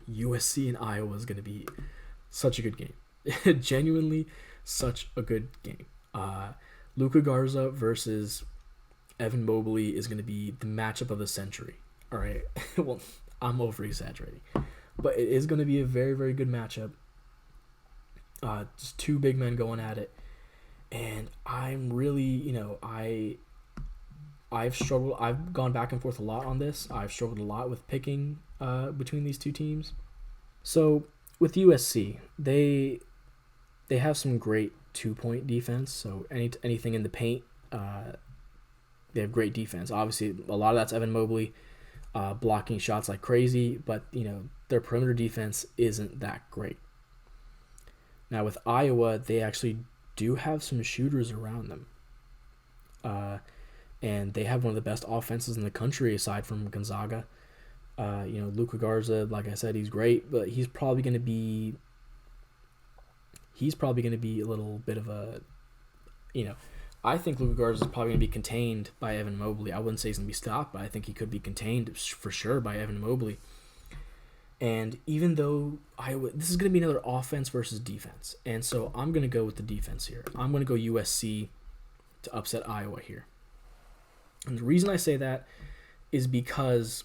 USC and Iowa is going to be such a good game. Genuinely such a good game. Luka Garza versus Evan Mobley is going to be the matchup of the century. All right. Well, I'm over-exaggerating. But it is going to be a very, very good matchup. Just two big men going at it. And I'm really, I've struggled. I've gone back and forth a lot on this. I've struggled a lot with picking between these two teams. So with USC, they have some great 2-point defense. So anything in the paint, they have great defense. Obviously, a lot of that's Evan Mobley blocking shots like crazy, but their perimeter defense isn't that great. Now with Iowa, they actually do have some shooters around them. And they have one of the best offenses in the country aside from Gonzaga. Luka Garza, like I said, he's great, but he's probably going to be a little bit of a, I think Luka Garza is probably going to be contained by Evan Mobley. I wouldn't say he's going to be stopped, but I think he could be contained for sure by Evan Mobley. And even though this is going to be another offense versus defense, and so I'm going to go with the defense here. I'm going to go USC to upset Iowa here. And the reason I say that is because,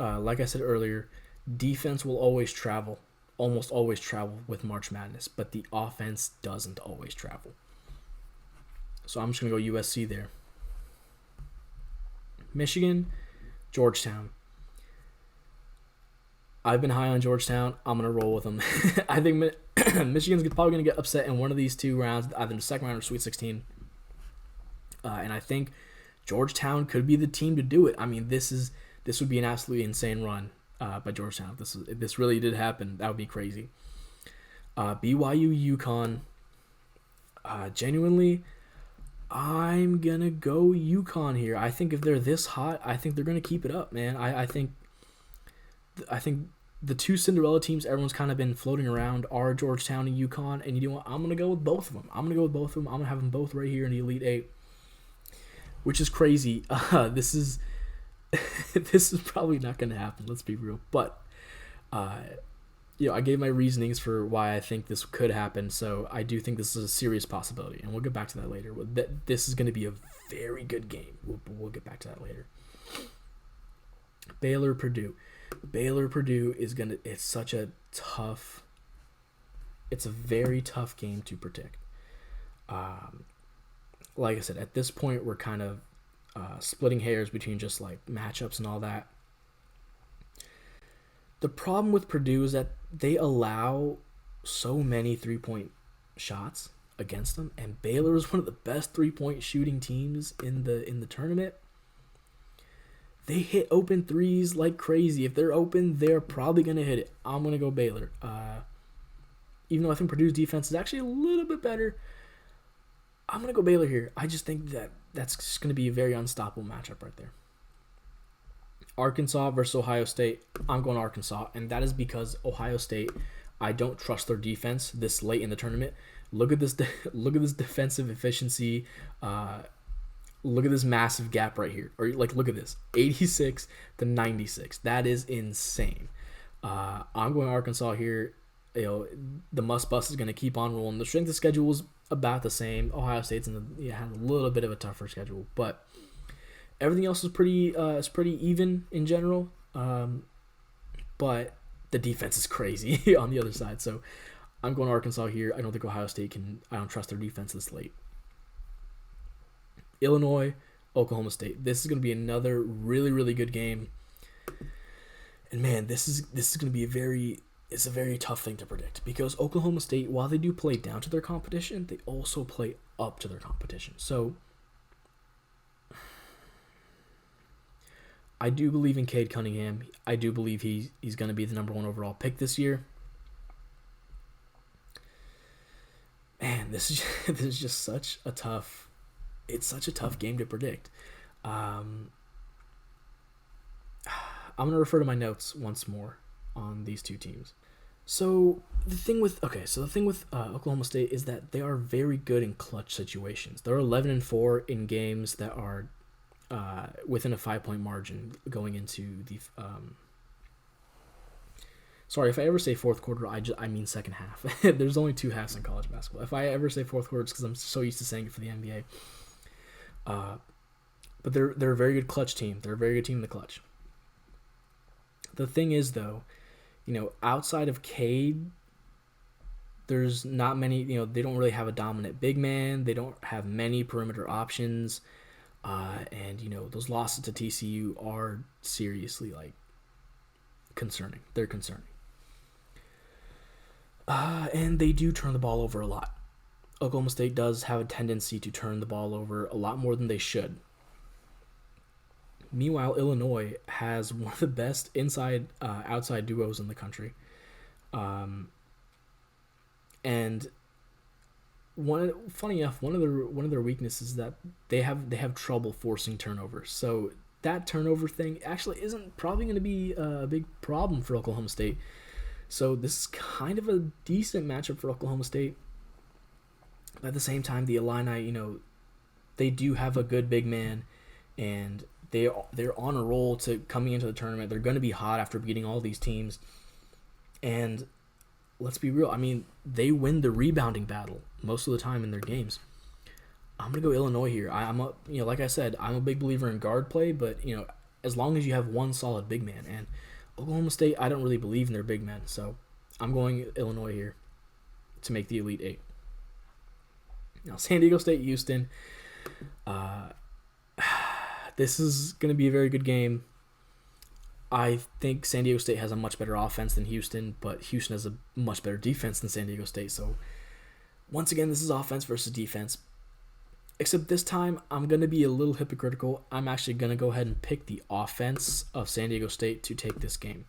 like I said earlier, defense will almost always travel with March Madness, but the offense doesn't always travel. So I'm just going to go USC there. Michigan, Georgetown. I've been high on Georgetown. I'm going to roll with them. I think Michigan's probably going to get upset in one of these two rounds, either in the second round or Sweet 16. And I think Georgetown could be the team to do it. I mean, this would be an absolutely insane run by Georgetown. If this really did happen, that would be crazy. BYU, UConn. Genuinely, I'm going to go UConn here. I think if they're this hot, I think they're going to keep it up, man. I think the two Cinderella teams everyone's kind of been floating around are Georgetown and UConn, and you know what? I'm going to go with both of them. I'm going to have them both right here in the Elite Eight, which is crazy. This is probably not going to happen. Let's be real. But, I gave my reasonings for why I think this could happen, so I do think this is a serious possibility, and we'll get back to that later. This is going to be a very good game. We'll get back to that later. Baylor, Purdue. Baylor, Purdue is going to – it's a very tough game to predict. Like I said, at this point, we're kind of splitting hairs between just like matchups and all that. The problem with Purdue is that they allow so many 3-point shots against them, and Baylor is one of the best 3-point shooting teams in the tournament. They hit open threes like crazy. If they're open, they're probably going to hit it. I'm going to go Baylor. Even though I think Purdue's defense is actually a little bit better, I'm going to go Baylor here. I just think that's just going to be a very unstoppable matchup right there. Arkansas versus Ohio State. I'm going Arkansas, and that is because Ohio State, I don't trust their defense this late in the tournament. Look at this defensive efficiency. Look at this massive gap right here. Or like, look at this, 86 to 96. That is insane. I'm going Arkansas here. The must bus is going to keep on rolling. The strength of schedule is about the same. Ohio State's had a little bit of a tougher schedule, but everything else is pretty even in general. But the defense is crazy on the other side. So I'm going Arkansas here. I don't think Ohio State can. I don't trust their defense this late. Illinois, Oklahoma State. This is going to be another really, really good game. And man, this is going to be it's a very tough thing to predict, because Oklahoma State, while they do play down to their competition, they also play up to their competition. So I do believe in Cade Cunningham. I do believe he's going to be the number 1 overall pick this year. Man, this is just such a tough game to predict. I'm going to refer to my notes once more on these two teams. So the thing with Oklahoma State is that they are very good in clutch situations. They're 11-4 in games that are within a 5-point margin going into the. Sorry, if I ever say fourth quarter, I mean second half. There's only 2 halves in college basketball. If I ever say fourth quarter, it's because I'm so used to saying it for the NBA. But they're a very good clutch team. They're a very good team in the clutch. The thing is, though, outside of Cade, there's not many. They don't really have a dominant big man. They don't have many perimeter options. And those losses to TCU are seriously concerning. They're concerning. And they do turn the ball over a lot. Oklahoma State does have a tendency to turn the ball over a lot more than they should. Meanwhile, Illinois has one of the best outside duos in the country. And funny enough, one of their weaknesses is that they have trouble forcing turnovers. So that turnover thing actually isn't probably going to be a big problem for Oklahoma State. So this is kind of a decent matchup for Oklahoma State. But at the same time, the Illini, they do have a good big man, and they're on a roll to coming into the tournament. They're going to be hot after beating all these teams. And let's be real. I mean, they win the rebounding battle most of the time in their games. I'm going to go Illinois here. Like I said, I'm a big believer in guard play, but, as long as you have one solid big man. And Oklahoma State, I don't really believe in their big men. So I'm going Illinois here to make the Elite Eight. Now, San Diego State, Houston. This is going to be a very good game. I think San Diego State has a much better offense than Houston, but Houston has a much better defense than San Diego State. So, once again, this is offense versus defense. Except this time, I'm going to be a little hypocritical. I'm actually going to go ahead and pick the offense of San Diego State to take this game.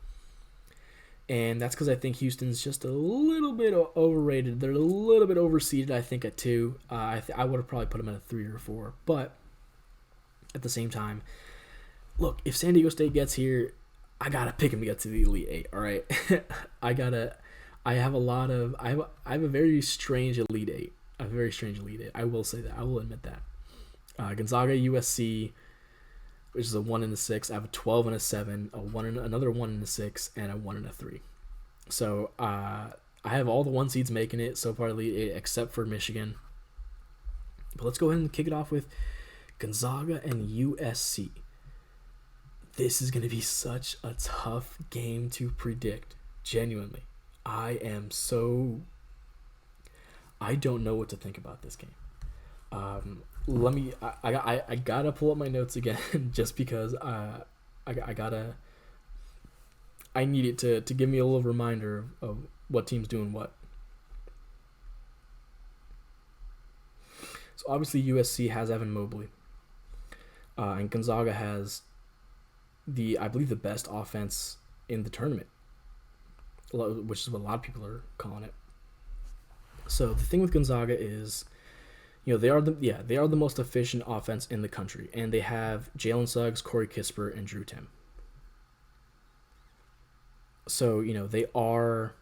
And that's because I think Houston's just a little bit overrated. They're a little bit overseeded, I think, at 2. I would have probably put them at a 3 or 4. But at the same time, look, if San Diego State gets here, I got to pick them to get to the Elite Eight, all right? I have a very strange Elite Eight. I will say that. I will admit that. Gonzaga, USC, which is a 1 and a 6. I have a 12 and a 7, another 1 and a 6, and a 1 and a 3. So I have all the 1 seeds making it so far, Elite Eight, except for Michigan. But let's go ahead and kick it off with Gonzaga and USC. This is going to be such a tough game to predict. Genuinely. I don't know what to think about this game. let me. I gotta pull up my notes again, just because I gotta. I need it to give me a little reminder of what team's doing what. So obviously USC has Evan Mobley, and Gonzaga has I believe the best offense in the tournament, which is what a lot of people are calling it. So the thing with Gonzaga is, they are the most efficient offense in the country, and they have Jalen Suggs, Corey Kispert, and Drew Timm. So they are.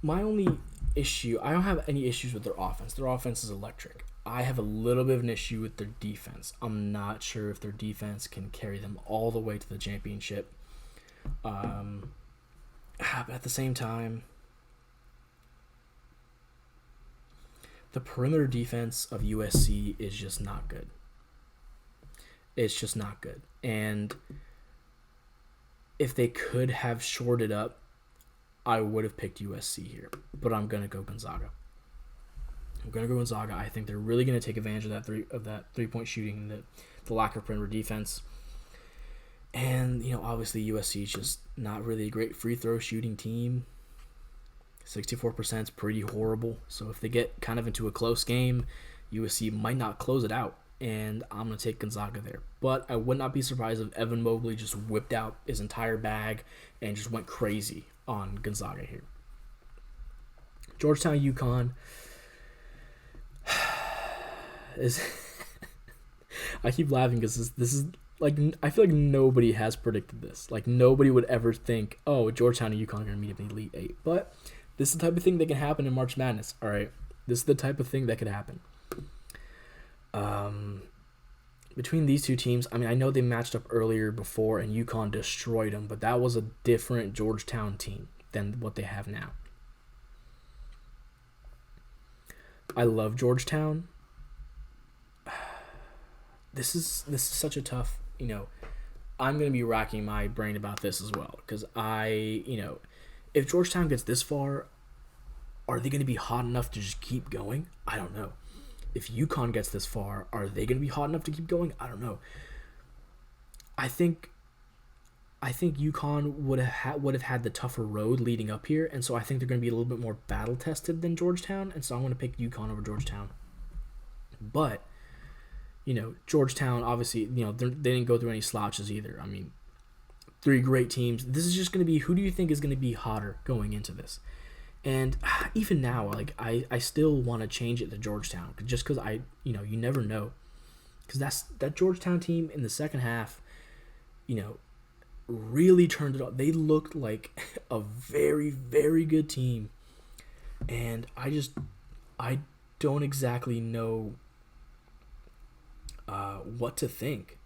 My only issue, I don't have any issues with their offense. Their offense is electric. I have a little bit of an issue with their defense. I'm not sure if their defense can carry them all the way to the championship. But at the same time, the perimeter defense of USC is just not good. It's just not good. And if they could have shored it up, I would have picked USC here, but I'm gonna go Gonzaga. I think they're really gonna take advantage of that 3-point shooting, the lack of perimeter defense, and obviously USC is just not really a great free throw shooting team. 64% is pretty horrible. So if they get kind of into a close game, USC might not close it out, and I'm gonna take Gonzaga there. But I would not be surprised if Evan Mobley just whipped out his entire bag and just went crazy on Gonzaga here. Georgetown Yukon is I keep laughing because this is like, I feel like nobody has predicted this. Like, nobody would ever think, oh, Georgetown and Yukon are going to meet in the Elite Eight. But this is the type of thing that can happen in March Madness, all right? This is the type of thing that could happen. Between these two teams, I mean, I know they matched up earlier before and Yukon destroyed them, but that was a different Georgetown team than what they have now. I love Georgetown. This is such a tough, I'm going to be racking my brain about this as well, because if Georgetown gets this far, are they going to be hot enough to just keep going? I don't know. If Yukon gets this far, are they going to be hot enough to keep going? I don't know. I think Yukon would have had the tougher road leading up here, and so I think they're going to be a little bit more battle tested than Georgetown, and so I'm going to pick Yukon over Georgetown. But Georgetown obviously they didn't go through any slouches either. I mean, 3 great teams. This is just going to be, who do you think is going to be hotter going into this? And even now, like, I still want to change it to Georgetown, just because you never know, because that Georgetown team in the second half, really turned it up. They looked like a very, very good team, and I don't exactly know what to think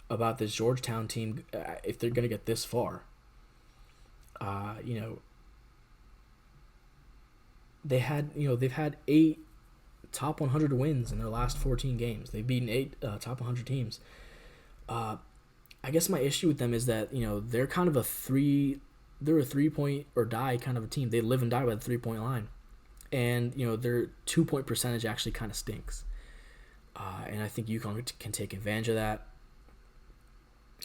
about this Georgetown team if they're gonna get this far. They've had 8 top 100 wins in their last 14 games. They've beaten 8 top 100 teams. I guess my issue with them is that they're kind of a 3-point or die kind of a team. They live and die by the 3-point line, and their 2-point percentage actually kind of stinks. And I think Yukon can take advantage of that.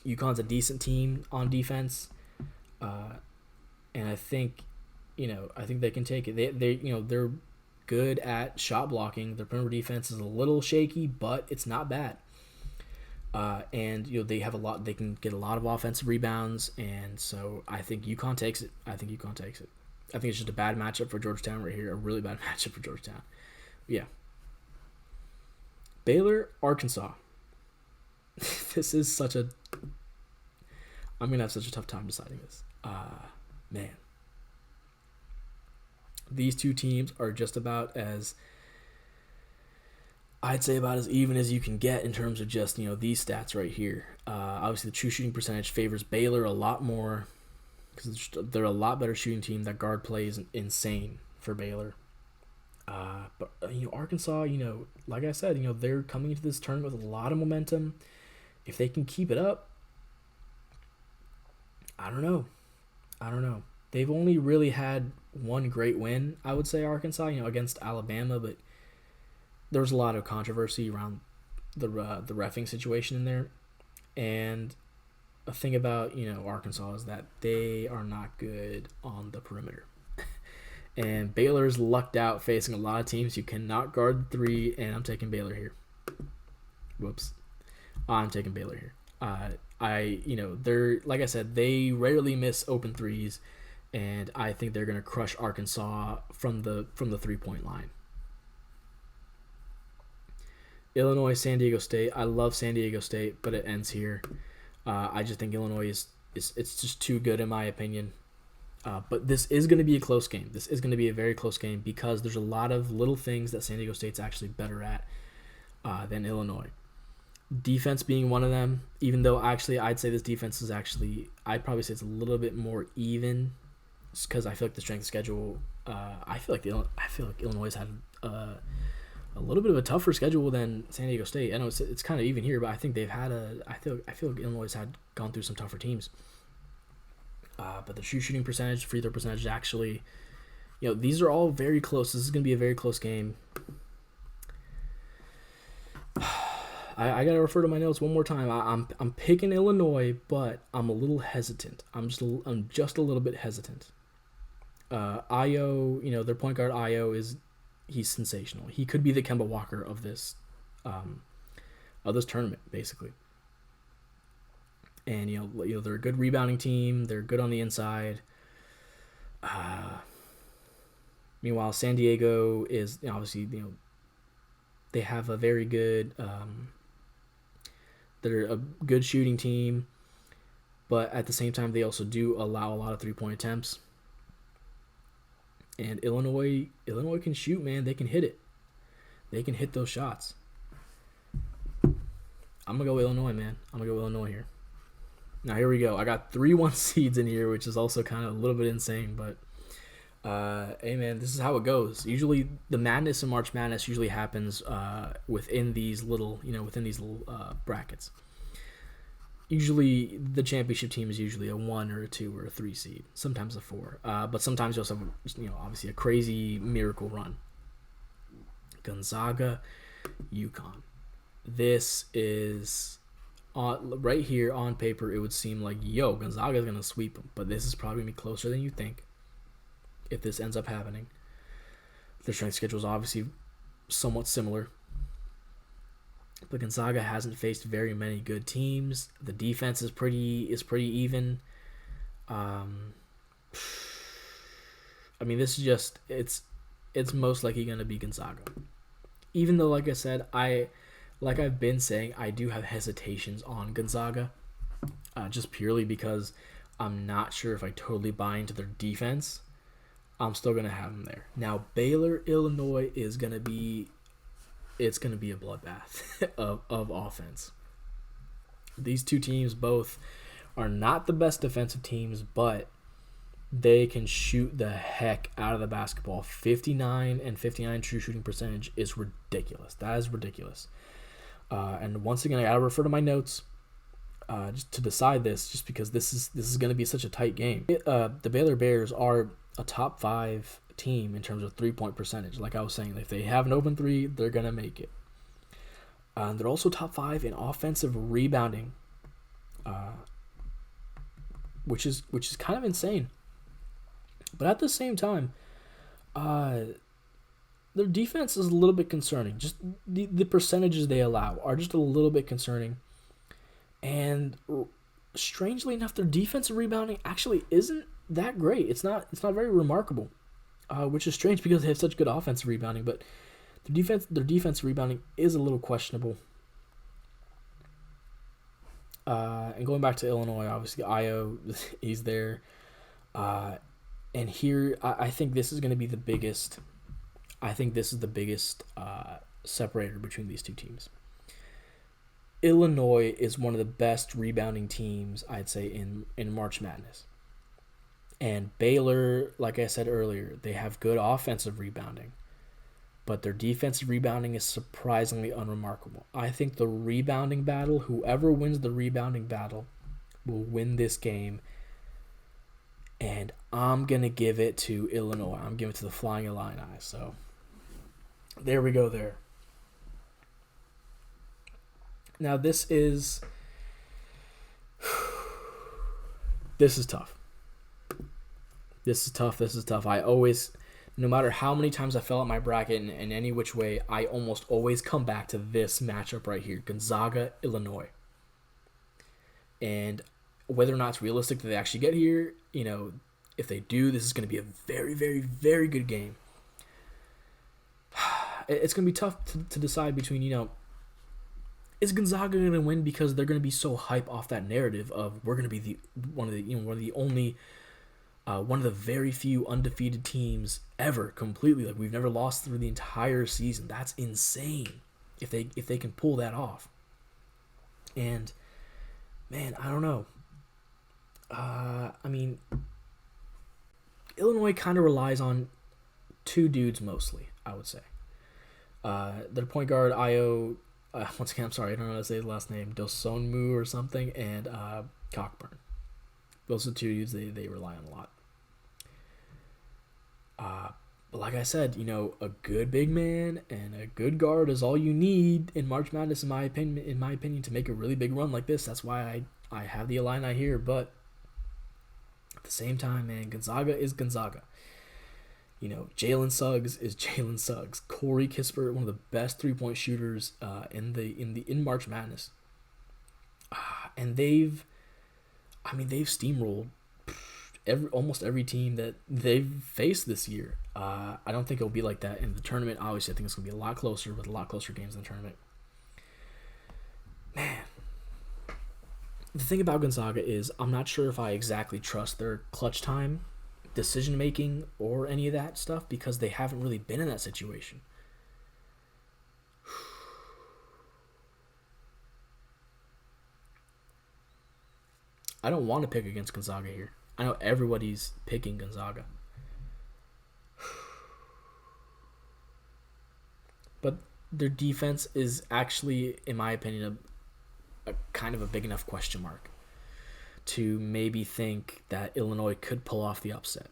Yukon's a decent team on defense, and I think they can take it. They're good at shot blocking. Their perimeter defense is a little shaky, but it's not bad. And they have they can get a lot of offensive rebounds, and so I think Yukon takes it. I think it's just a bad matchup for Georgetown right here, a really bad matchup for Georgetown. Yeah. Baylor, Arkansas. This is I'm going to have such a tough time deciding this. Man. These two teams are just about as, I'd say, about as even as you can get in terms of just, these stats right here. Obviously, the true shooting percentage favors Baylor a lot more because they're a lot better shooting team. That guard play is insane for Baylor. But Arkansas, like I said, they're coming into this tournament with a lot of momentum. If they can keep it up, I don't know. They've only really had one great win, I would say, Arkansas, against Alabama, but there was a lot of controversy around the reffing situation in there. And a thing about, Arkansas is that they are not good on the perimeter. And Baylor's lucked out facing a lot of teams who cannot guard the three, and I'm taking Baylor here. Whoops. I'm taking Baylor here. They're, like I said, they rarely miss open threes, and I think they're going to crush Arkansas from the 3-point line. Illinois, San Diego State. I love San Diego State, but it ends here. I just think Illinois is it's just too good in my opinion. But this is going to be a close game. This is going to be a very close game because there's a lot of little things that San Diego State's actually better at than Illinois. Defense being one of them, even though actually I'd say this defense is actually, I'd probably say it's a little bit more even because I feel like the strength of schedule, I feel like Illinois has had a little bit of a tougher schedule than San Diego State. I know it's kind of even here, but I think they've had I feel like Illinois has gone through some tougher teams. But the shooting percentage, free throw percentage, actually, these are all very close. This is going to be a very close game. I gotta refer to my notes one more time. I'm picking Illinois, but I'm a little hesitant. I'm just a little bit hesitant. Io, their point guard Io he's sensational. He could be the Kemba Walker of this tournament, basically. And they're a good rebounding team. They're good on the inside. Meanwhile, San Diego is obviously they have a very good. They're a good shooting team, but at the same time they also do allow a lot of 3-point attempts. And Illinois can shoot, man. They can hit it. They can hit those shots. I'm gonna go Illinois, man. I'm gonna go Illinois here. Now here we go. I got 3-1 seeds in here, which is also kind of a little bit insane, but hey man, this is how it goes. Usually the madness in March Madness usually happens within these little brackets. Usually the championship team is usually a 1 or a 2 or a 3 seed, sometimes a 4. But sometimes you also have obviously a crazy miracle run. Gonzaga, Yukon. This is right here on paper, it would seem like, Gonzaga is going to sweep them. But this is probably going to be closer than you think if this ends up happening. Their strength schedule is obviously somewhat similar. But Gonzaga hasn't faced very many good teams. The defense is pretty even. This is just, it's most likely going to be Gonzaga. Even though, like I said, like I've been saying, I do have hesitations on Gonzaga, just purely because I'm not sure if I totally buy into their defense. I'm still going to have them there. Now, Baylor, Illinois is going to be, it's going to be a bloodbath of offense. These two teams both are not the best defensive teams, but they can shoot the heck out of the basketball. 59 true shooting percentage is ridiculous. That is ridiculous. And once again, I gotta refer to my notes just to decide this, just because this is going to be such a tight game. The Baylor Bears are a top 5 team in terms of 3-point percentage. Like I was saying, if they have an open 3, they're gonna make it. They're also top 5 in offensive rebounding, which is kind of insane. But at the same time, their defense is a little bit concerning. Just the percentages they allow are just a little bit concerning. And strangely enough, their defensive rebounding actually isn't that great. It's not very remarkable, which is strange because they have such good offensive rebounding. But their defensive rebounding is a little questionable. And going back to Illinois, obviously Io, he's there. And here, I think this is going to be the biggest. I think this is the biggest separator between these two teams. Illinois is one of the best rebounding teams, I'd say, in March Madness. And Baylor, like I said earlier, they have good offensive rebounding, but their defensive rebounding is surprisingly unremarkable. I think the rebounding battle, whoever wins the rebounding battle, will win this game And I'm going to give it to Illinois. I'm giving it to the Flying Illini. So there we go there. Now this is tough. This is tough. I always, no matter how many times I fill out my bracket in any which way, I almost always come back to this matchup right here. Gonzaga, Illinois. And whether or not it's realistic that they actually get here, if they do, this is going to be a very, very, very good game. It's going to be tough to decide between, is Gonzaga going to win because they're going to be so hype off that narrative of we're going to be one of the very few undefeated teams ever completely. Like, we've never lost through the entire season. That's insane if they can pull that off. And man, I don't know. Illinois kind of relies on two dudes mostly, I would say. Their point guard, once again, I'm sorry, I don't know how to say his last name, Dosonmu or something, and Cockburn. Those are the two dudes they rely on a lot. But like I said, a good big man and a good guard is all you need in March Madness, in my opinion, to make a really big run like this. That's why I have the Illini here, but at the same time, man, Gonzaga is Gonzaga. Jalen Suggs is Jalen Suggs. Corey Kispert, one of the best 3-point shooters in March Madness. And they've steamrolled almost every team that they've faced this year. I don't think it'll be like that in the tournament. Obviously, I think it's going to be a lot closer with a lot closer games in the tournament. Man, the thing about Gonzaga is I'm not sure if I exactly trust their clutch time decision making or any of that stuff because they haven't really been in that situation. I don't want to pick against Gonzaga here. I know everybody's picking Gonzaga. But their defense is actually, in my opinion, a kind of a big enough question mark to maybe think that Illinois could pull off the upset.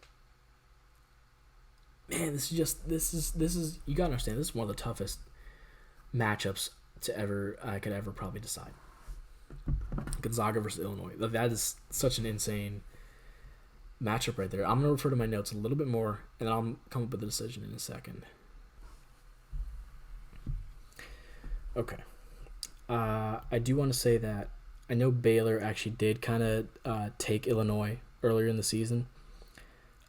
Man, this is you gotta understand, this is one of the toughest matchups I could ever probably decide. Gonzaga versus Illinois. That is such an insane matchup right there. I'm gonna refer to my notes a little bit more, and then I'll come up with a decision in a second. Okay. I do want to say that I know Baylor actually did kind of take Illinois earlier in the season.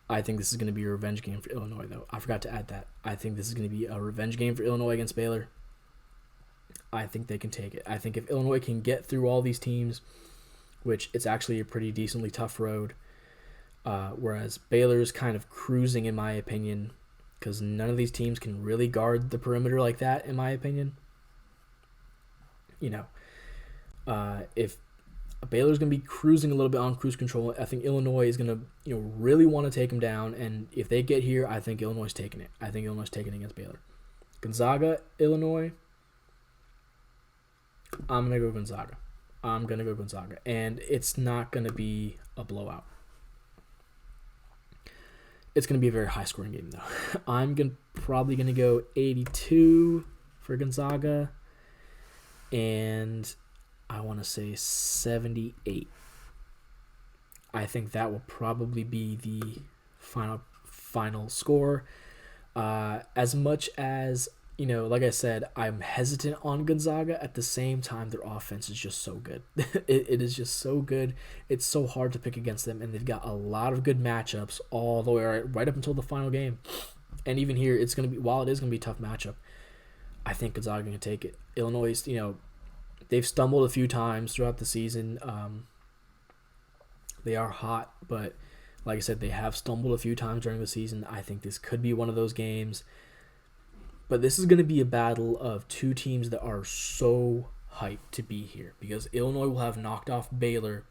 I think this is going to be a revenge game for Illinois, though. I forgot to add that. I think this is going to be a revenge game for Illinois against Baylor. I think they can take it. I think if Illinois can get through all these teams, which it's actually a pretty decently tough road, whereas Baylor's kind of cruising, in my opinion, because none of these teams can really guard the perimeter like that, in my opinion. If Baylor's going to be cruising a little bit on cruise control, I think Illinois is going to really want to take them down, and if they get here, I think Illinois is taking it. I think Illinois is taking it against Baylor. Gonzaga, Illinois, I'm going to go Gonzaga. And it's not going to be a blowout. It's going to be a very high-scoring game, though. I'm probably going to go 82 for Gonzaga, and I want to say 78. I think that will probably be the final score. As much as, like I said, I'm hesitant on Gonzaga, at the same time, their offense is just so good. It is just so good. It's so hard to pick against them, and they've got a lot of good matchups all the way right up until the final game. And even here, it's going to be, while it is going to be a tough matchup, I think Gonzaga can take it. Illinois, they've stumbled a few times throughout the season. They are hot, but like I said, they have stumbled a few times during the season. I think this could be one of those games. But this is going to be a battle of two teams that are so hyped to be here, because Illinois will have knocked off Baylor.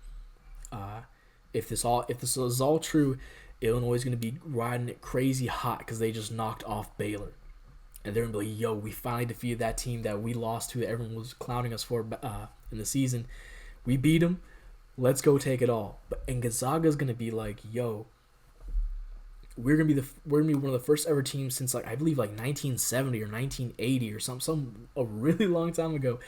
If this is all true, Illinois is going to be riding it crazy hot because they just knocked off Baylor. And they're going to be like, yo, we finally defeated that team that we lost to, that everyone was clowning us for in the season. We beat them. Let's go take it all. And Gonzaga is going to be like, yo, we're gonna be one of the first ever teams since like I believe like 1970 or 1980 or some a really long time ago,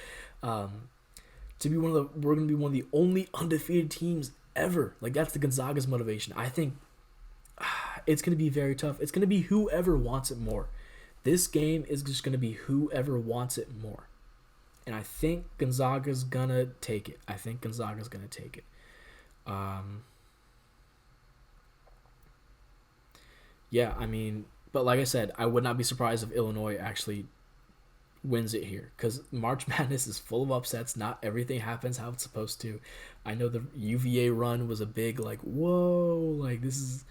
to be we're gonna be one of the only undefeated teams ever. Like that's the Gonzaga's motivation. I think it's gonna be very tough. It's gonna be whoever wants it more. This game is just gonna be whoever wants it more, and I think Gonzaga's gonna take it. Yeah, I mean, but like I said, I would not be surprised if Illinois actually wins it here because March Madness is full of upsets. Not everything happens how it's supposed to. I know the UVA run was a big like whoa, like this is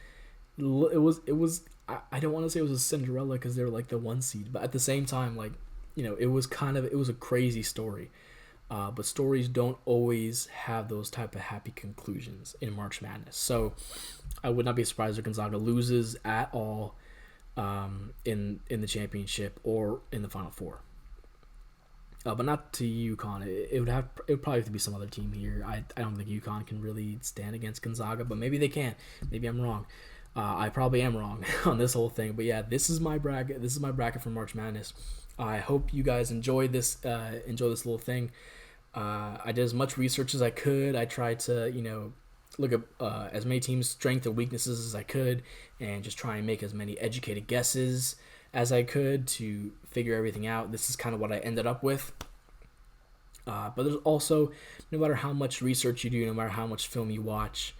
it was. I don't want to say it was a Cinderella because they were like the 1 seed, but at the same time, like it was a crazy story. But stories don't always have those type of happy conclusions in March Madness. So I would not be surprised if Gonzaga loses at all in the championship or in the Final Four. But not to UConn. It would probably have to be some other team here. I don't think UConn can really stand against Gonzaga, but maybe they can. Maybe I'm wrong. I probably am wrong on this whole thing. But yeah, this is my bracket. This is my bracket for March Madness. I hope you guys enjoy this little thing. I did as much research as I could. I tried to, look at as many teams' strengths and weaknesses as I could and just try and make as many educated guesses as I could to figure everything out. This is kind of what I ended up with. But there's also, no matter how much research you do, no matter how much film you watch,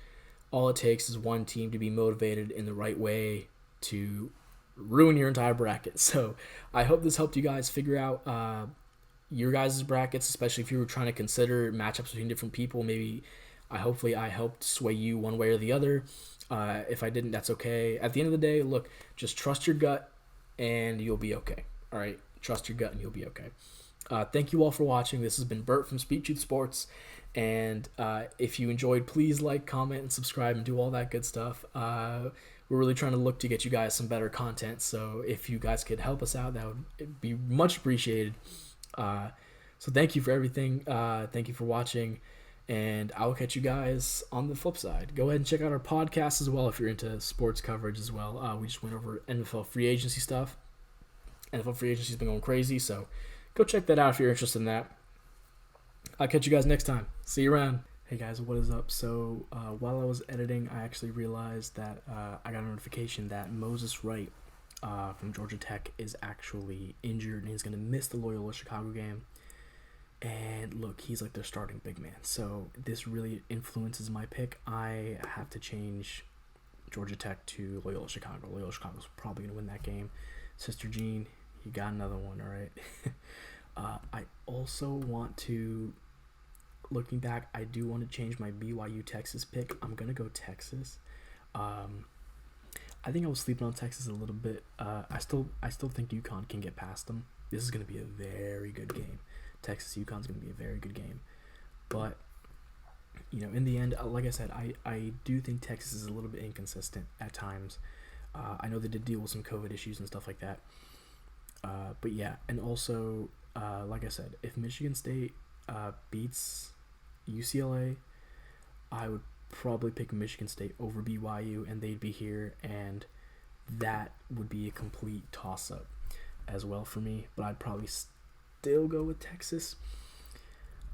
all it takes is one team to be motivated in the right way to ruin your entire bracket. So I hope this helped you guys figure out your guys' brackets, especially if you were trying to consider matchups between different people. Maybe hopefully I helped sway you one way or the other. If I didn't, that's okay. At the end of the day, look, just trust your gut and you'll be okay. All right, trust your gut and you'll be okay. Thank you all for watching. This has been Bert from Speak Truth Sports. And if you enjoyed, please like, comment, and subscribe and do all that good stuff. We're really trying to look to get you guys some better content. So if you guys could help us out, that would be much appreciated. So thank you for everything. Thank you for watching. And I'll catch you guys on the flip side. Go ahead and check out our podcast as well if you're into sports coverage as well. We just went over NFL free agency stuff. NFL free agency's been going crazy, so go check that out if you're interested in that. I'll catch you guys next time. See you around. Hey guys, what is up? So while I was editing, I actually realized that I got a notification that Moses Wright from Georgia Tech is actually injured and he's going to miss the Loyola Chicago game. And look, he's like their starting big man. So this really influences my pick. I have to change Georgia Tech to Loyola Chicago. Loyola Chicago's probably going to win that game. Sister Jean, you got another one, all right? I also want to, looking back, I do want to change my BYU Texas pick. I'm going to go Texas. I think I was sleeping on Texas a little bit. I still think UConn can get past them. This is going to be a very good game. Texas UConn's going to be a very good game. But, in the end, like I said, I do think Texas is a little bit inconsistent at times. I know they did deal with some COVID issues and stuff like that. But yeah, and also, like I said, if Michigan State beats UCLA, I would probably pick Michigan State over BYU, and they'd be here, and that would be a complete toss-up as well for me. But I'd probably still go with Texas.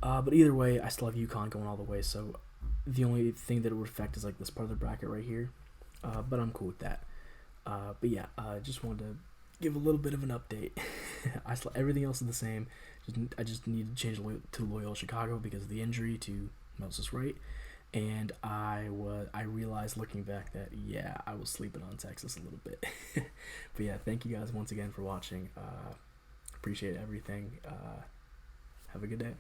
But either way, I still have UConn going all the way, so the only thing that it would affect is like this part of the bracket right here. But I'm cool with that. But yeah, I just wanted to give a little bit of an update. Everything else is the same. I just need to change to Loyola Chicago because of the injury to Moses Wright. And I realized looking back that, yeah, I was sleeping on Texas a little bit. But yeah, thank you guys once again for watching. Appreciate everything. Have a good day.